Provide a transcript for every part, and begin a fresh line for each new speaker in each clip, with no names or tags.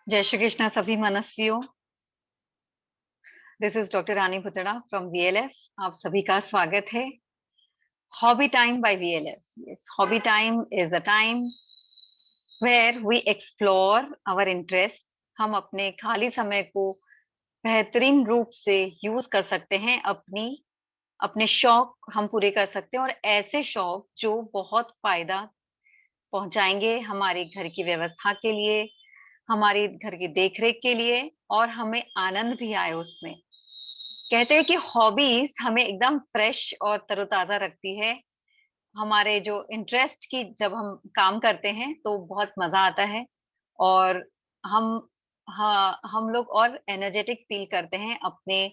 जय श्री कृष्णा सभी मनस्वियों। This is doctor Rani Bhutada from VLF. आप सभी का स्वागत है hobby time by VLF. Yes, hobby time is a time where we explore our interest. हम अपने खाली समय को बेहतरीन रूप से यूज कर सकते हैं, अपने शौक हम पूरे कर सकते हैं, और ऐसे शौक जो बहुत फायदा पहुंचाएंगे हमारे घर की व्यवस्था के लिए, हमारे घर की देखरेख के लिए, और हमें आनंद भी आए उसमें। कहते हैं कि हॉबीज हमें एकदम फ्रेश और तरोताजा रखती है। हमारे जो इंटरेस्ट की जब हम काम करते हैं तो बहुत मजा आता है, और हम हाँ, हम लोग और एनर्जेटिक फील करते हैं अपने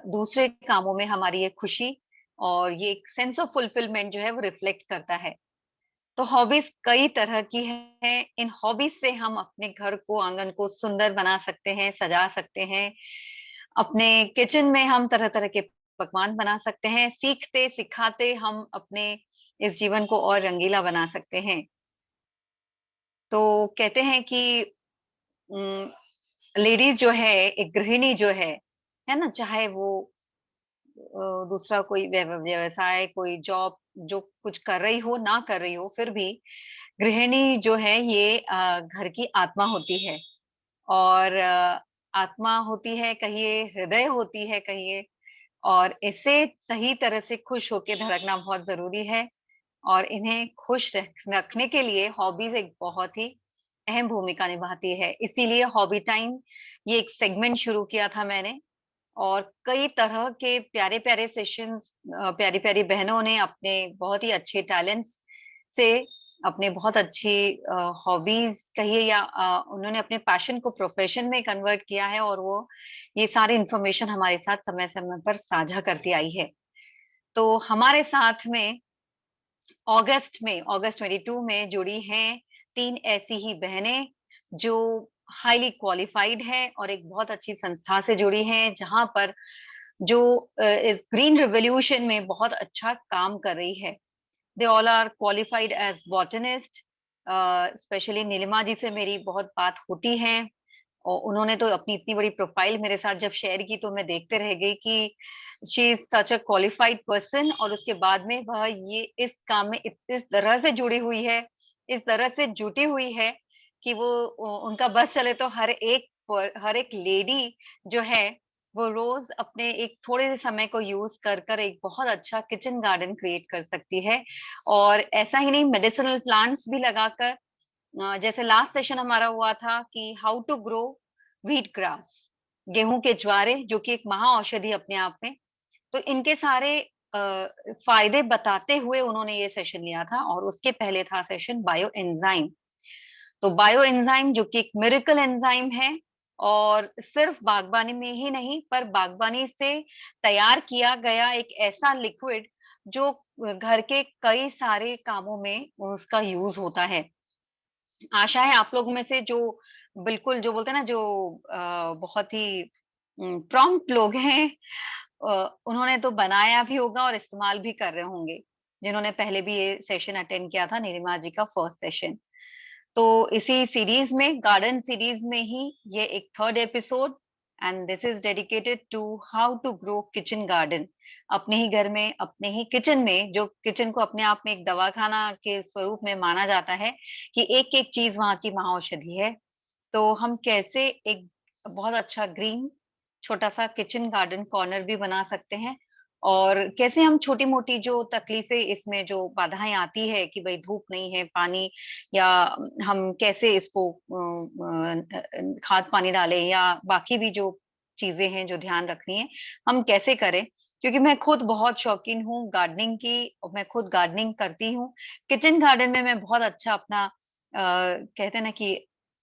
दूसरे कामों में। हमारी ये खुशी और ये सेंस ऑफ फुलफिलमेंट जो है वो रिफ्लेक्ट करता है। तो हॉबीज कई तरह की है। इन हॉबीज से हम अपने घर को, आंगन को सुंदर बना सकते हैं, सजा सकते हैं। अपने किचन में हम तरह तरह के पकवान बना सकते हैं। सीखते सिखाते हम अपने इस जीवन को और रंगीला बना सकते हैं। तो कहते हैं कि लेडीज जो है, एक गृहिणी जो है ना, चाहे वो दूसरा कोई व्यवसाय, कोई जॉब जो कुछ कर रही हो ना कर रही हो, फिर भी गृहिणी जो है ये घर की आत्मा होती है। और आत्मा होती है कहिए, हृदय होती है कहिए, और इसे सही तरह से खुश होके धड़कना बहुत जरूरी है। और इन्हें खुश रखने के लिए हॉबीज एक बहुत ही अहम भूमिका निभाती है। इसीलिए हॉबी टाइम ये एक सेगमेंट शुरू किया था मैंने, और कई तरह के प्यारे प्यारे सेशंस, प्यारी प्यारी बहनों ने अपने बहुत ही अच्छे टैलेंट्स से, अपने बहुत अच्छी हॉबीज कहिए, या उन्होंने अपने पैशन को प्रोफेशन में कन्वर्ट किया है, और वो ये सारी इंफॉर्मेशन हमारे साथ समय समय पर साझा करती आई है। तो हमारे साथ में अगस्त 22 में जुड़ी हैं तीन ऐसी ही बहनें जो हाईली क्वालिफाइड है और एक बहुत अच्छी संस्था से जुड़ी हैं, जहां पर जो इस ग्रीन रिवोल्यूशन में बहुत अच्छा काम कर रही है। They all are qualified as botanist. Specially Neelima ji से मेरी बहुत बात होती है, और उन्होंने तो अपनी इतनी बड़ी प्रोफाइल मेरे साथ जब शेयर की तो मैं देखते रह गई कि she is such a qualified person, और उसके बाद में वह ये इस काम में इस तरह से जुड़ी हुई है, इस तरह से जुटी हुई है कि वो उनका बस चले तो हर एक लेडी जो है वो रोज अपने एक थोड़े से समय को यूज कर कर एक बहुत अच्छा किचन गार्डन क्रिएट कर सकती है। और ऐसा ही नहीं, मेडिसिनल प्लांट्स भी लगाकर, जैसे लास्ट सेशन हमारा हुआ था कि how to grow wheat grass, गेहूं के ज्वारे, जो कि एक महा औषधि अपने आप में। तो इनके सारे फायदे बताते हुए उन्होंने ये सेशन लिया था, और उसके पहले था सेशन बायो एंजाइम। तो बायो एंजाइम जो कि एक मिरेकल एंजाइम है, और सिर्फ बागवानी में ही नहीं पर बागवानी से तैयार किया गया एक ऐसा लिक्विड जो घर के कई सारे कामों में उसका यूज होता है। आशा है आप लोगों में से जो बिल्कुल जो बोलते हैं ना, जो बहुत ही प्रॉम्प्ट लोग हैं, उन्होंने तो बनाया भी होगा और इस्तेमाल भी कर रहे होंगे, जिन्होंने पहले भी ये सेशन अटेंड किया था, नीलिमा जी का फर्स्ट सेशन। तो इसी सीरीज में, गार्डन सीरीज में ही ये एक third episode, and this is dedicated to how to grow kitchen garden. अपने ही घर में, अपने ही किचन में, जो किचन को अपने आप में एक दवाखाना के स्वरूप में माना जाता है कि एक एक चीज वहां की महाऔषधि है। तो हम कैसे एक बहुत अच्छा ग्रीन छोटा सा किचन गार्डन कॉर्नर भी बना सकते हैं, और कैसे हम छोटी मोटी जो तकलीफें, इसमें जो बाधाएं आती है कि भाई धूप नहीं है, पानी, या हम कैसे इसको खाद पानी डालें, या बाकी भी जो चीजें हैं जो ध्यान रखनी है, हम कैसे करें। क्योंकि मैं खुद बहुत शौकीन हूँ गार्डनिंग की, और मैं खुद गार्डनिंग करती हूँ। किचन गार्डन में मैं बहुत अच्छा अपना कहते हैं ना कि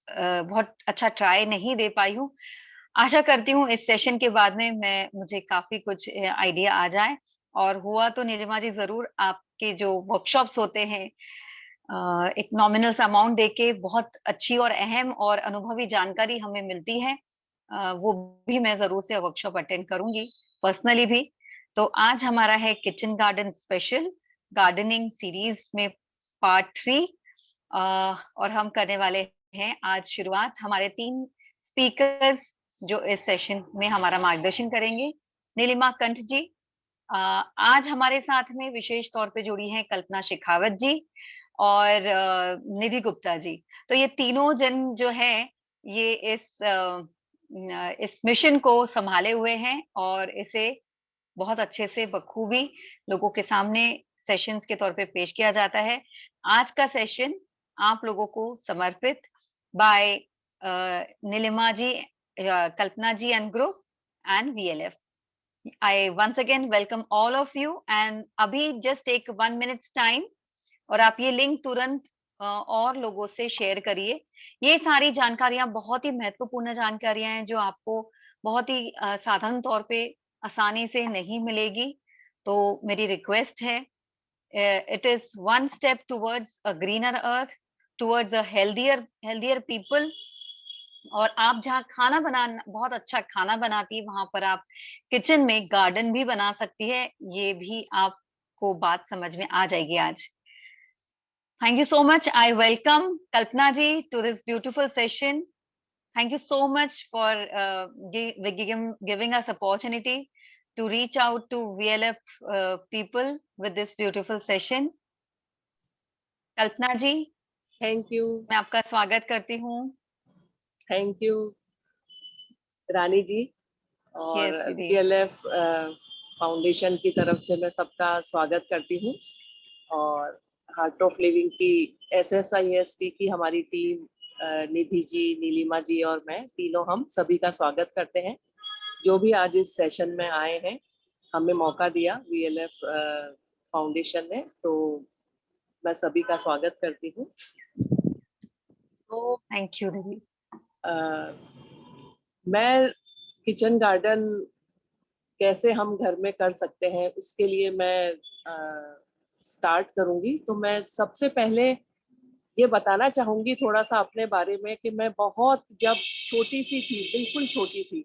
बहुत अच्छा ट्राई नहीं दे पाई हूँ। आशा करती हूँ इस सेशन के बाद में मैं मुझे काफी कुछ आइडिया आ जाए, और हुआ तो नीलिमा जी जरूर आपके जो वर्कशॉप्स होते हैं, एक नॉमिनल सा अमाउंट देके बहुत अच्छी और अहम और अनुभवी जानकारी हमें मिलती है, वो भी मैं जरूर से वर्कशॉप अटेंड करूंगी पर्सनली भी। तो आज हमारा है kitchen garden special, gardening series में पार्ट 3, और हम करने वाले हैं आज शुरुआत। हमारे 3 स्पीकर्स जो इस सेशन में हमारा मार्गदर्शन करेंगे। नीलिमा कंठ जी, आज हमारे साथ में विशेष तौर पे जुड़ी हैं कल्पना शेखावत जी और निधि गुप्ता जी। तो ये तीनों जन जो हैं, ये इस मिशन को सँभाले हुए हैं और इसे बहुत अच्छे से बखूबी लोगों के सामने सेशंस के तौर पे पेश किया जाता है। आज का सेशन आप लोगों को समर्पित by Neelima ji, Kalpana ji and group and VLF. I once again welcome all of you and अभी just take 1 minutes time और आप ये लिंक तुरंत और लोगों से शेयर करिए। ये सारी जानकारियाँ बहुत ही महत्वपूर्ण जानकारियाँ हैं जो आपको बहुत ही साधारण तौर पे आसानी से नहीं मिलेगी। तो मेरी रिक्वेस्ट है, it is one step towards a greener earth, towards a healthier people। और आप जहाँ खाना बनाना बहुत अच्छा खाना बनाती है, वहाँ पर आप किचन में गार्डन भी बना सकती है। ये भी आपको बात समझ में आ जाएगी आज। Thank you so much. I welcome Kalpana ji to this beautiful session. Thank you so much for giving us opportunity to reach out to VLF people with this beautiful session. Kalpana ji,
thank you.
मैं आपका स्वागत करती हूँ।
Thank you रानी जी, और
yes दीदी।
VLF foundation की तरफ से मैं सबका स्वागत करती हूँ, और हार्ट ऑफ लिविंग की SSIST की हमारी टीम, निधि जी, नीलिमा जी और मैं तीनों, हम सभी का स्वागत करते हैं जो भी आज इस सेशन में आए हैं। हमें मौका दिया वीएलएफ फाउंडेशन ने, तो मैं सभी का स्वागत करती हूँ। तो
थैंक यू दीदी।
मैं किचन गार्डन कैसे हम घर में कर सकते हैं उसके लिए मैं स्टार्ट करूंगी। तो मैं सबसे पहले ये बताना चाहूंगी थोड़ा सा अपने बारे में कि मैं बहुत जब छोटी सी थी, बिल्कुल छोटी सी,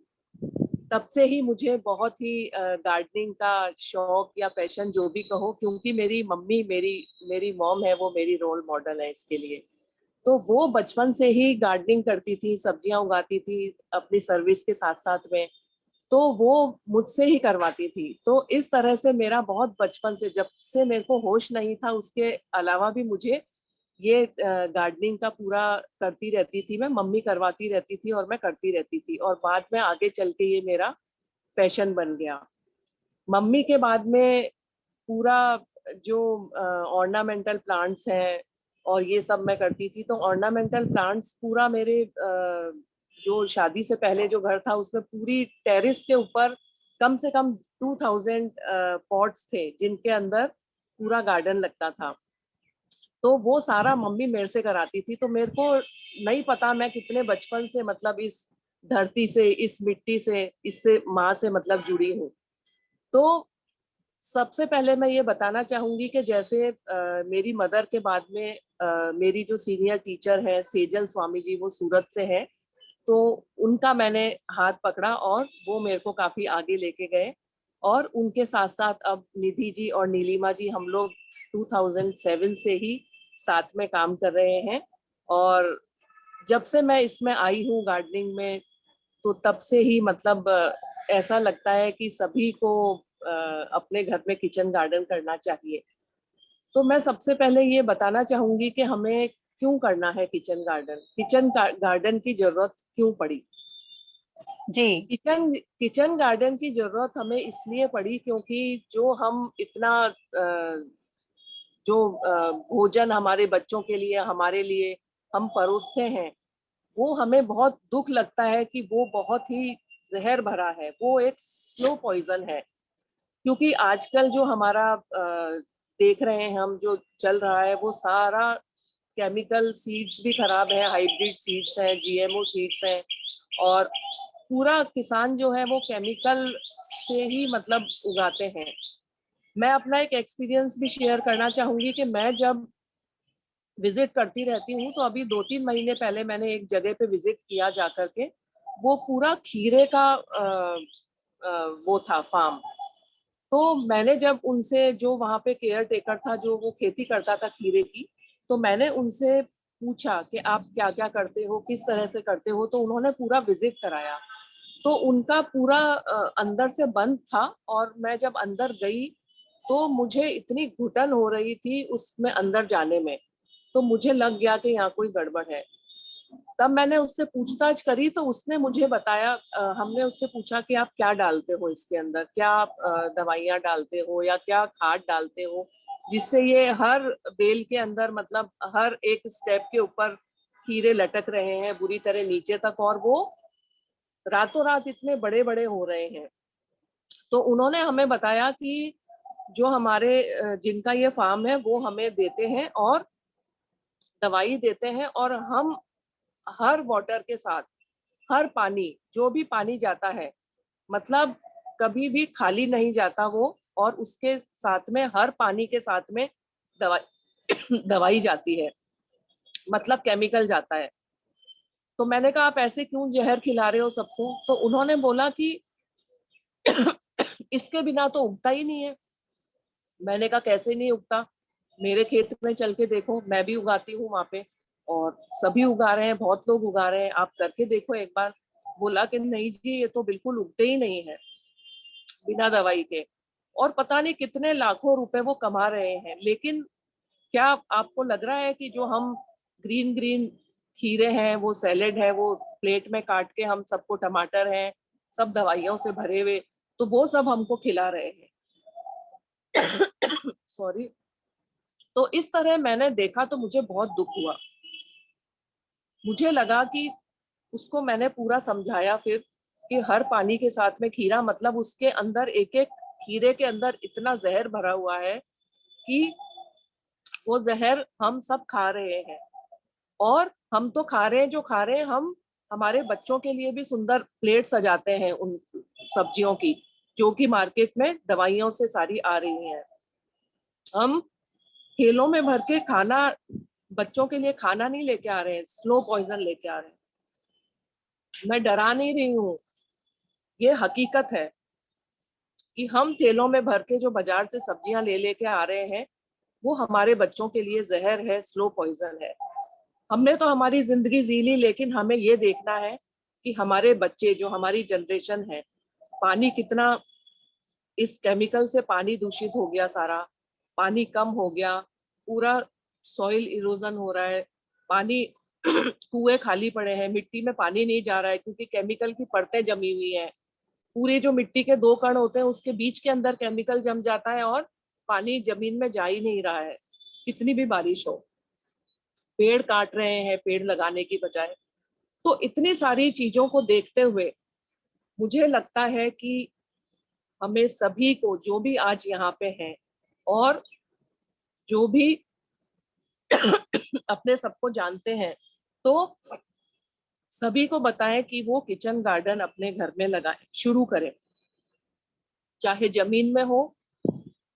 तब से ही मुझे बहुत ही गार्डनिंग का शौक या पैशन जो भी कहो, क्योंकि मेरी मम्मी, मेरी मॉम है, वो मेरी रोल मॉडल है इसके लिए। तो वो बचपन से ही गार्डनिंग करती थी, सब्जियां उगाती थी अपनी सर्विस के साथ साथ में, तो वो मुझसे ही करवाती थी। तो इस तरह से मेरा बहुत बचपन से, जब से मेरे को होश नहीं था, उसके अलावा भी मुझे ये गार्डनिंग का पूरा करती रहती थी मैं, मम्मी करवाती रहती थी और मैं करती रहती थी, और बाद में आगे चल के ये मेरा पैशन बन गया। मम्मी के बाद में पूरा जो ऑर्नामेंटल प्लांट्स हैं और ये सब मैं करती थी। तो ऑर्नामेंटल प्लांट्स पूरा मेरे जो शादी से पहले जो घर था उसमें पूरी टेरेस के ऊपर कम से कम 2000 पॉट्स थे जिनके अंदर पूरा गार्डन लगता था। तो वो सारा मम्मी मेरे से कराती थी। तो मेरे को नहीं पता मैं कितने बचपन से मतलब इस धरती से, इस मिट्टी से, इससे माँ से मतलब जुड़ी हूँ। तो सबसे पहले मैं ये बताना चाहूंगी कि जैसे मेरी मदर के बाद में मेरी जो सीनियर टीचर है सेजल स्वामी जी, वो सूरत से है, तो उनका मैंने हाथ पकड़ा और वो मेरे को काफी आगे लेके गए। और उनके साथ साथ अब निधि जी और नीलिमा जी, हम लोग 2007 से ही साथ में काम कर रहे हैं। और जब से मैं इसमें आई हूँ गार्डनिंग में, तो तब से ही मतलब ऐसा लगता है कि सभी को अपने घर में किचन गार्डन करना चाहिए। तो मैं सबसे पहले ये बताना चाहूंगी कि हमें क्यों करना है किचन गार्डन, किचन गार्डन की जरूरत क्यों पड़ी।
जी।
किचन गार्डन की जरूरत हमें इसलिए पड़ी क्योंकि जो हम इतना जो भोजन हमारे बच्चों के लिए, हमारे लिए हम परोसते हैं, वो हमें बहुत दुख लगता है कि वो बहुत ही जहर भरा है, वो एक स्लो पॉइजन है। क्योंकि आजकल जो हमारा देख रहे हैं हम, जो चल रहा है वो सारा केमिकल, सीड्स भी खराब है, हाइब्रिड सीड्स हैं, जीएमओ सीड्स हैं, और पूरा किसान जो है वो केमिकल से ही मतलब उगाते हैं। मैं अपना एक एक्सपीरियंस भी शेयर करना चाहूंगी कि मैं जब विजिट करती रहती हूँ, तो अभी 2-3 महीने पहले मैंने एक जगह पे विजिट किया जाकर के, वो पूरा खीरे का वो था फार्म। तो मैंने जब उनसे, जो वहाँ पे केयर टेकर था, जो वो खेती करता था खीरे की, तो मैंने उनसे पूछा कि आप क्या क्या करते हो, किस तरह से करते हो, तो उन्होंने पूरा विजिट कराया। तो उनका पूरा अंदर से बंद था, और मैं जब अंदर गई तो मुझे इतनी घुटन हो रही थी उसमें अंदर जाने में, तो मुझे लग गया कि यहाँ कोई गड़बड़ है। तब मैंने उससे पूछताछ करी तो उसने मुझे बताया, हमने उससे पूछा कि आप क्या डालते हो इसके अंदर, क्या आप दवाइयाँ डालते हो या क्या खाद डालते हो, जिससे ये हर बेल के अंदर, मतलब हर एक स्टेप के ऊपर कीड़े लटक रहे हैं बुरी तरह नीचे तक, और वो रातों रात इतने बड़े बड़े हो रहे हैं। तो उन्होंने हमें बताया कि जो हमारे जिनका ये फार्म है वो हमें देते हैं और दवाई देते हैं, और हम हर वाटर के साथ, हर पानी, जो भी पानी जाता है, मतलब कभी भी खाली नहीं जाता वो, और उसके साथ में हर पानी के साथ में दवाई दवाई जाती है, मतलब केमिकल जाता है। तो मैंने कहा आप ऐसे क्यों जहर खिला रहे हो सबको? तो उन्होंने बोला कि इसके बिना तो उगता ही नहीं है। मैंने कहा कैसे नहीं उगता, मेरे खेत में चल के देखो, मैं भी उगाती हूँ वहां पे, और सभी उगा रहे हैं, बहुत लोग उगा रहे हैं, आप करके देखो एक बार। बोला कि नहीं जी, ये तो बिल्कुल उगते ही नहीं है बिना दवाई के, और पता नहीं कितने लाखों रुपए वो कमा रहे हैं। लेकिन क्या आपको लग रहा है कि जो हम ग्रीन ग्रीन खीरे हैं, वो सैलेड है, वो प्लेट में काट के हम सबको, टमाटर हैं, सब दवाइयों से भरे हुए, तो वो सब हमको खिला रहे हैं। सॉरी। तो इस तरह मैंने देखा तो मुझे बहुत दुख हुआ। मुझे लगा कि उसको मैंने पूरा समझाया फिर कि हर पानी के साथ में खीरा, मतलब उसके अंदर एक एक खीरे के अंदर इतना जहर भरा हुआ है कि वो जहर हम सब खा रहे हैं, और हम तो खा रहे हैं, जो खा रहे हैं हम, हमारे बच्चों के लिए भी सुंदर प्लेट सजाते हैं उन सब्जियों की, जो कि मार्केट में दवाइयों से सारी आ रही हैं। हम थैलों में भर के खाना, बच्चों के लिए खाना नहीं लेके आ रहे हैं, स्लो पॉइजन लेके आ रहे हैं। मैं डरा नहीं रही हूँ, ये हकीकत है कि हम थैलों में भर के जो बाजार से सब्जियां ले लेके आ रहे हैं, वो हमारे बच्चों के लिए जहर है, स्लो पॉइजन है। हमने तो हमारी जिंदगी जी ली, लेकिन हमें ये देखना है कि हमारे बच्चे, जो हमारी जनरेशन है, पानी कितना, इस केमिकल से पानी दूषित हो गया, सारा पानी कम हो गया, पूरा सॉइल इरोजन हो रहा है, पानी कुएं खाली पड़े हैं, मिट्टी में पानी नहीं जा रहा है क्योंकि केमिकल की परतें जमी हुई हैं। पूरे जो मिट्टी के दो कण होते हैं उसके बीच के अंदर केमिकल जम जाता है, और पानी जमीन में जा ही नहीं रहा है, कितनी भी बारिश हो। पेड़ काट रहे हैं पेड़ लगाने की बजाय। तो इतनी सारी चीजों को देखते हुए मुझे लगता है कि हमें सभी को, जो भी आज यहाँ पे हैं और जो भी अपने सबको जानते हैं, तो सभी को बताएं कि वो किचन गार्डन अपने घर में लगाएं, शुरू करें, चाहे जमीन में हो,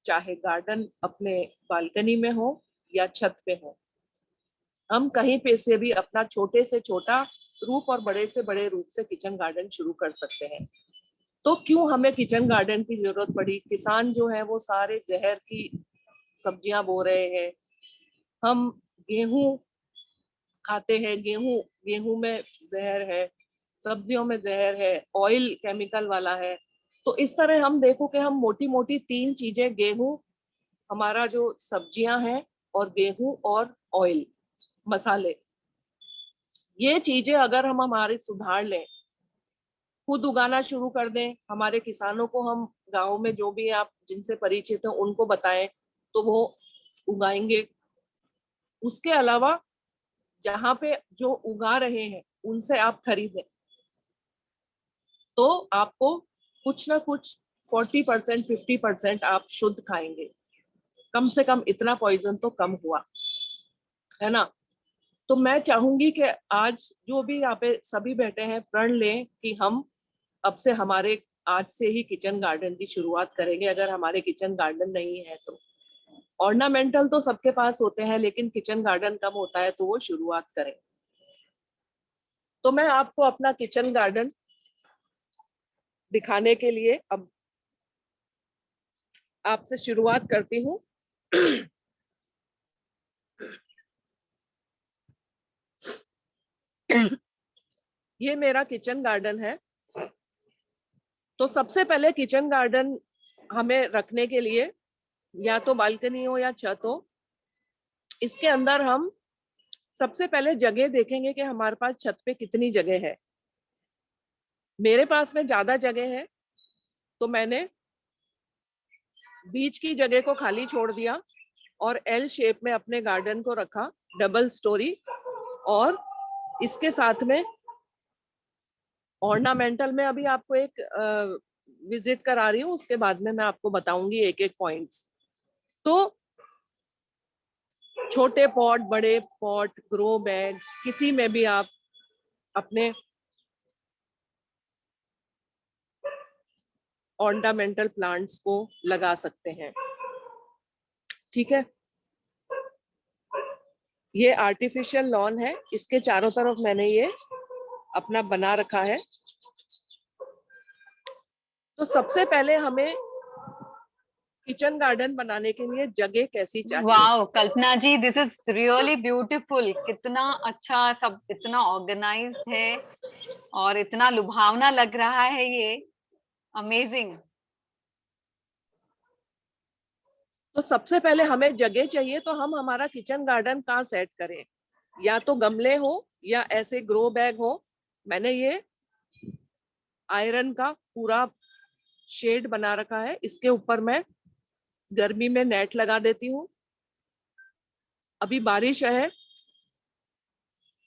चाहे गार्डन अपने बालकनी में हो या छत पे हो। हम कहीं पे से भी अपना छोटे से छोटा रूप और बड़े से बड़े रूप से किचन गार्डन शुरू कर सकते हैं। तो क्यों हमें किचन गार्डन की जरूरत पड़ी? किसान जो है वो सारे जहर की सब्जियां बो रहे हैं। हम गेहूं खाते हैं, गेहूं गेहूं में जहर है, सब्जियों में जहर है, ऑयल केमिकल वाला है। तो इस तरह हम देखो कि हम मोटी मोटी तीन चीजें, गेहूं, हमारा जो सब्जियां हैं, और गेहूं और ऑयल, मसाले, ये चीजें अगर हम हमारे सुधार लें, खुद उगाना शुरू कर दें, हमारे किसानों को हम गांव में जो भी आप जिनसे परिचित हो उनको बताएं, तो वो उगाएंगे। उसके अलावा जहाँ पे जो उगा रहे हैं उनसे आप खरीदें, तो आपको कुछ ना कुछ 40% 50% आप शुद्ध खाएंगे। कम से कम इतना पॉइजन तो कम हुआ है ना। तो मैं चाहूंगी कि आज जो भी यहाँ पे सभी बैठे हैं, प्रण लें कि हम अब से हमारे आज से ही किचन गार्डन की शुरुआत करेंगे। अगर हमारे किचन गार्डन नहीं है तो, ऑर्नामेंटल तो सबके पास होते हैं, लेकिन किचन गार्डन कम होता है, तो वो शुरुआत करें। तो मैं आपको अपना किचन गार्डन दिखाने के लिए अब आपसे शुरुआत करती हूँ। ये मेरा किचन गार्डन है। तो सबसे पहले किचन गार्डन हमें रखने के लिए या तो बालकनी हो या छत हो, इसके अंदर हम सबसे पहले जगह देखेंगे कि हमारे पास छत पे कितनी जगह है। मेरे पास में ज्यादा जगह है तो मैंने बीच की जगह को खाली छोड़ दिया और एल शेप में अपने गार्डन को रखा, डबल स्टोरी। और इसके साथ में ऑर्नामेंटल में अभी आपको एक विजिट करा रही हूँ, उसके बाद में मैं आपको बताऊंगी एक एक पॉइंट्स। तो छोटे पॉट, बड़े पॉट, ग्रो बैग, किसी में भी आप अपने ऑर्नामेंटल प्लांट्स को लगा सकते हैं। ठीक है, ये आर्टिफिशियल लॉन है, इसके चारों तरफ मैंने ये अपना बना रखा है। तो सबसे पहले हमें किचन गार्डन बनाने के लिए जगह कैसी चाहिए।
Wow Kalpana ji, this is really beautiful. कितना अच्छा, सब इतना ऑर्गेनाइज्ड है और इतना लुभावना लग रहा है ये। अमेजिंग।
तो सबसे पहले हमें जगह चाहिए, तो हम हमारा किचन गार्डन कहाँ सेट करें? या तो गमले हो या ऐसे ग्रो बैग हो। मैंने ये आयरन का पूरा शेड बना रखा है, इसके ऊपर मैं गर्मी में नेट लगा देती हूँ। अभी बारिश है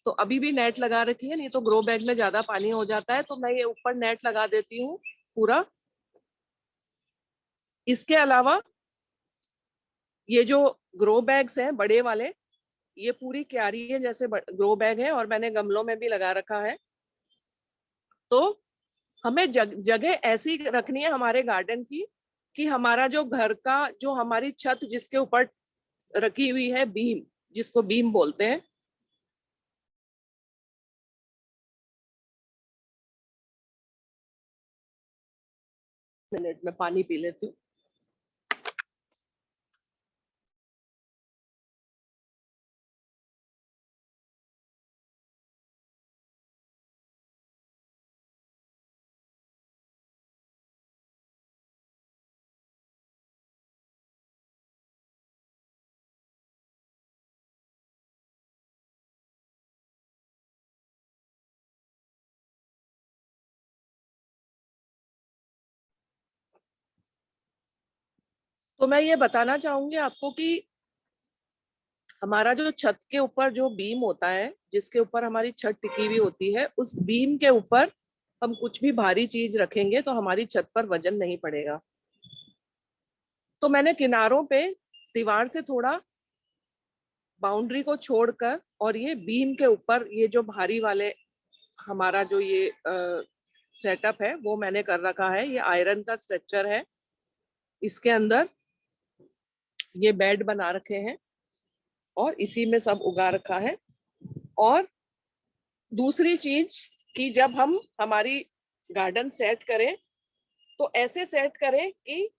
तो अभी भी नेट लगा रखी है, नहीं तो ग्रो बैग में ज्यादा पानी हो जाता है, तो मैं ये ऊपर नेट लगा देती हूँ पूरा। इसके अलावा ये जो ग्रो बैग्स हैं बड़े वाले, ये पूरी क्यारी है जैसे ग्रो बैग है, और मैंने गमलों में भी लगा रखा है। तो हमें जगह ऐसी रखनी है हमारे गार्डन की कि हमारा जो घर का, जो हमारी छत जिसके ऊपर रखी हुई है बीम, जिसको बीम बोलते हैं। मिनट में पानी पी लेती हूँ। तो मैं ये बताना चाहूंगी आपको कि हमारा जो छत के ऊपर जो बीम होता है, जिसके ऊपर हमारी छत टिकी हुई होती है, उस बीम के ऊपर हम कुछ भी भारी चीज रखेंगे तो हमारी छत पर वजन नहीं पड़ेगा। तो मैंने किनारों पे दीवार से थोड़ा बाउंड्री को छोड़कर और ये बीम के ऊपर ये जो भारी वाले हमारा जो ये सेटअप है वो मैंने कर रखा है। ये आयरन का स्ट्रक्चर है, इसके अंदर ये बेड बना रखे हैं और इसी में सब उगा रखा है। और दूसरी चीज कि जब हम हमारी गार्डन सेट करें तो ऐसे सेट करें कि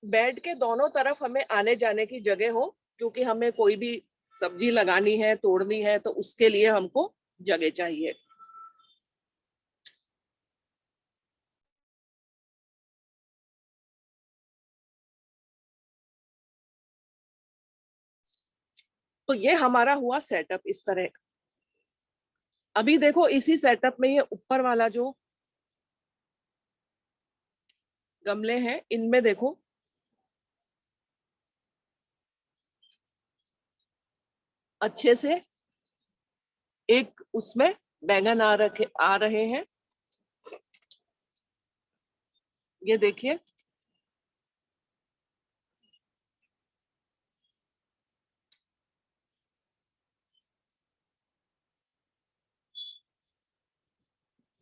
बेड के दोनों तरफ हमें आने जाने की जगह हो, क्योंकि हमें कोई भी सब्जी लगानी है, तोड़नी है, तो उसके लिए हमको जगह चाहिए। तो ये हमारा हुआ सेटअप इस तरह। अभी देखो इसी सेटअप में ये ऊपर वाला जो गमले हैं, इनमें देखो अच्छे से एक उसमें बैंगन आ रहे हैं। ये देखिए,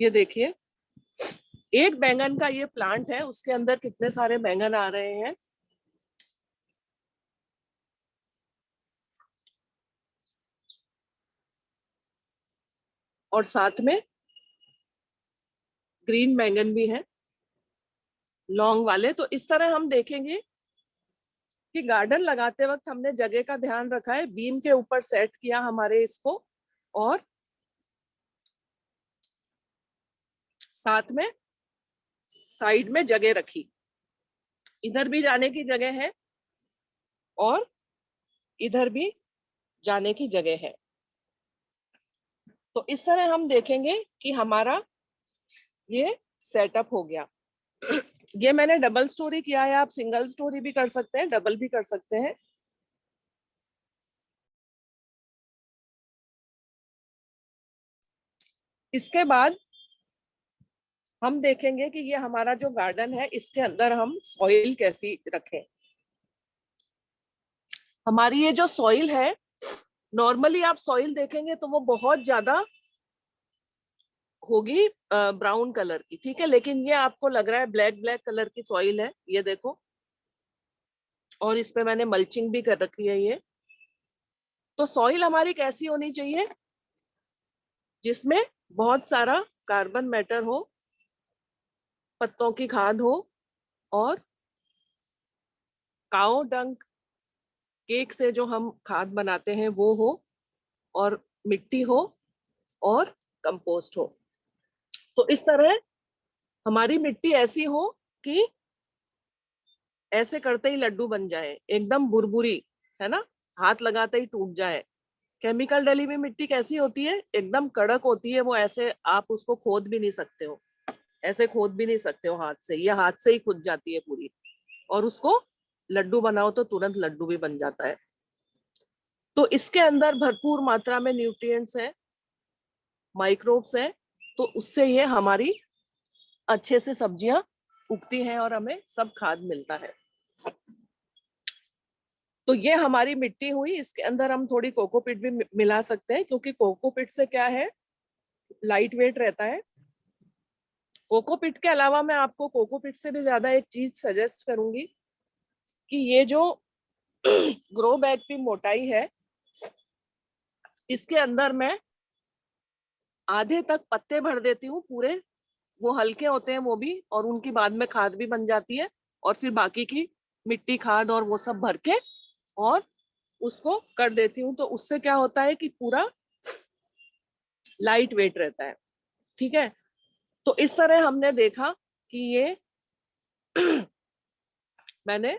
ये देखिए एक बैंगन का ये प्लांट है, उसके अंदर कितने सारे बैंगन आ रहे हैं। और साथ में ग्रीन बैंगन भी है, लॉन्ग वाले। तो इस तरह हम देखेंगे कि गार्डन लगाते वक्त हमने जगह का ध्यान रखा है, बीम के ऊपर सेट किया हमारे इसको, और साथ में साइड में जगह रखी, इधर भी जाने की जगह है और इधर भी जाने की जगह है। तो इस तरह हम देखेंगे कि हमारा ये सेटअप हो गया। ये मैंने डबल स्टोरी किया है, आप सिंगल स्टोरी भी कर सकते हैं, डबल भी कर सकते हैं। इसके बाद हम देखेंगे कि ये हमारा जो गार्डन है इसके अंदर हम सॉइल कैसी रखें। हमारी ये जो सॉइल है, नॉर्मली आप सॉइल देखेंगे तो वो बहुत ज्यादा होगी ब्राउन कलर की, ठीक है, लेकिन ये आपको लग रहा है ब्लैक ब्लैक कलर की सॉइल है, ये देखो। और इस पे मैंने मल्चिंग भी कर रखी है ये। तो सॉइल हमारी कैसी होनी चाहिए, जिसमें बहुत सारा कार्बन मैटर हो, पत्तों की खाद हो, और काओ डंक केक से जो हम खाद बनाते हैं वो हो, और मिट्टी हो, और कंपोस्ट हो। तो इस तरह हमारी मिट्टी ऐसी हो कि ऐसे करते ही लड्डू बन जाए, एकदम बुरबुरी, है ना, हाथ लगाते ही टूट जाए। केमिकल डली हुई मिट्टी कैसी होती है, एकदम कड़क होती है, वो ऐसे आप उसको खोद भी नहीं सकते हो, ऐसे खोद भी नहीं सकते हो हाथ से, ये हाथ से ही खुद जाती है पूरी, और उसको लड्डू बनाओ तो तुरंत लड्डू भी बन जाता है। तो इसके अंदर भरपूर मात्रा में न्यूट्रिएंट्स है, माइक्रोब्स है, तो उससे ये हमारी अच्छे से सब्जियां उगती हैं और हमें सब खाद मिलता है। तो ये हमारी मिट्टी हुई, इसके अंदर हम थोड़ी कोकोपीट भी मिला सकते हैं, क्योंकि कोकोपीट से क्या है, लाइट वेट रहता है। कोकोपीट के अलावा मैं आपको कोकोपीट से भी ज्यादा एक चीज सजेस्ट करूंगी कि ये जो ग्रो बैग की मोटाई है, इसके अंदर मैं आधे तक पत्ते भर देती हूँ पूरे, वो हल्के होते हैं वो भी, और उनकी बाद में खाद भी बन जाती है, और फिर बाकी की मिट्टी खाद और वो सब भर के और उसको कर देती हूँ। तो उससे क्या होता है कि पूरा लाइट वेट रहता है, ठीक है। तो इस तरह हमने देखा कि ये मैंने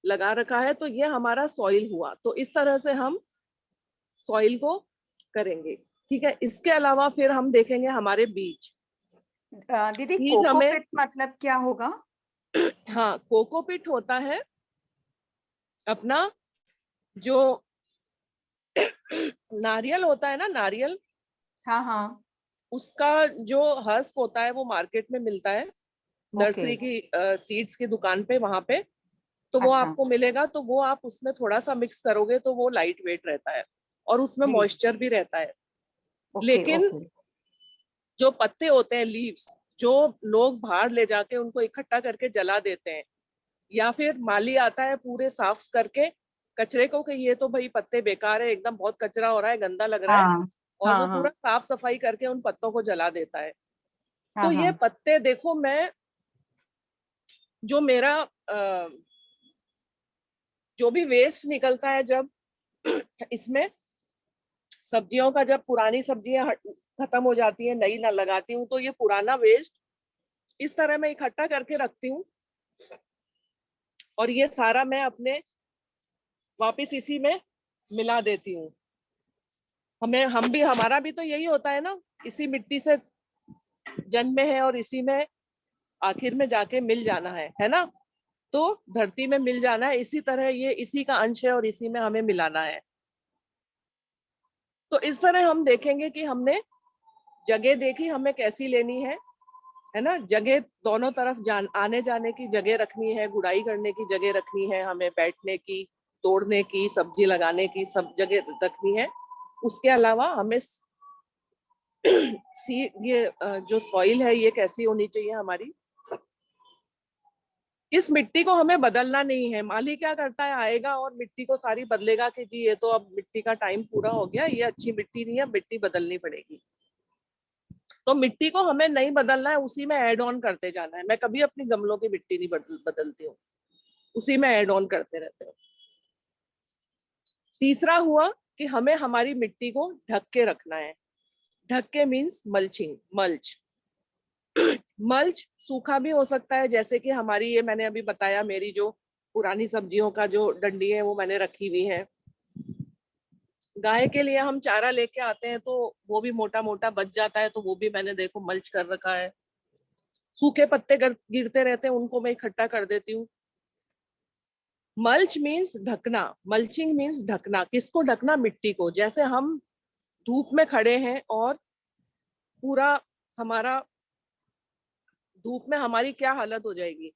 लगा रखा है, तो ये हमारा सॉइल हुआ। तो इस तरह से हम सॉइल को करेंगे, ठीक है। इसके अलावा फिर हम देखेंगे हमारे बीज।
दीदी
बीज हमें,
कोकोपीट मतलब क्या होगा?
हाँ, कोकोपीट होता है अपना जो नारियल होता है ना, नारियल,
हाँ हाँ।
उसका जो हस्क होता है वो मार्केट में मिलता है,
ओके।
नर्सरी की सीड्स की दुकान पे, वहां पे तो वो
अच्छा।
आपको मिलेगा। तो वो आप उसमें थोड़ा सा मिक्स करोगे तो वो लाइट वेट रहता है, और उसमें
जी।
मॉइस्चर भी रहता है।
ओके
लेकिन
ओके।
जो पत्ते होते हैं, लीव्स, जो लोग बाहर ले जाके उनको इकट्ठा करके जला देते हैं, या फिर माली आता है पूरे साफ करके कचरे को कि ये तो भाई पत्ते बेकार है, एकदम बहुत कचरा हो रहा है, गंदा लग रहा है,
हाँ
और वो
हाँ
पूरा
हाँ।
साफ सफाई करके उन पत्तों को जला देता है।
हाँ
तो ये
हाँ।
पत्ते देखो, मैं जो मेरा जो भी वेस्ट निकलता है, जब इसमें सब्जियों का, जब पुरानी सब्जियां खत्म हो जाती है, नई ना लगाती हूँ, तो ये पुराना वेस्ट इस तरह मैं इकट्ठा करके रखती हूँ, और ये सारा मैं अपने वापस इसी में मिला देती हूँ। हमारा भी तो यही होता है ना, इसी मिट्टी से जन्मे हैं और इसी में आखिर में जाके मिल जाना है ना। तो धरती में मिल जाना है, इसी तरह ये इसी का अंश है और इसी में हमें मिलाना है। तो इस तरह हम देखेंगे कि हमने जगह देखी हमें कैसी लेनी है ना। जगह दोनों तरफ आने जाने की जगह रखनी है, गुड़ाई करने की जगह रखनी है, हमें बैठने की, तोड़ने की, सब्जी लगाने की सब जगह रखनी है। उसके अलावा हमें ये जो सॉइल है ये कैसी होनी चाहिए हमारी। इस मिट्टी को हमें बदलना नहीं है। माली क्या करता है, आएगा और मिट्टी को सारी बदलेगा कि जी ये तो अब मिट्टी का टाइम पूरा हो गया, ये अच्छी मिट्टी नहीं है, मिट्टी बदलनी पड़ेगी। तो मिट्टी को हमें नहीं बदलना है, उसी में ऐड ऑन करते जाना है। मैं कभी अपनी गमलों की मिट्टी नहीं बदलती हूँ, उसी में ऐड ऑन करते रहते हो। तीसरा हुआ कि हमें हमारी मिट्टी को ढक के रखना है। ढक के मीन्स मल्चिंग, मल्च। मल्च सूखा भी हो सकता है, जैसे कि हमारी ये मैंने अभी बताया, मेरी जो पुरानी सब्जियों का जो डंडी है वो मैंने रखी हुई है। गाय के लिए हम चारा लेके आते हैं तो वो भी मोटा मोटा बच जाता है, तो वो भी मैंने देखो मल्च कर रखा है। सूखे पत्ते गिरते रहते हैं, उनको मैं इकट्ठा कर देती हूँ। मल्च मीन्स ढकना, मल्चिंग मीन्स ढकना। किसको ढकना? मिट्टी को। जैसे हम धूप में खड़े हैं और पूरा हमारा धूप में हमारी क्या हालत हो जाएगी,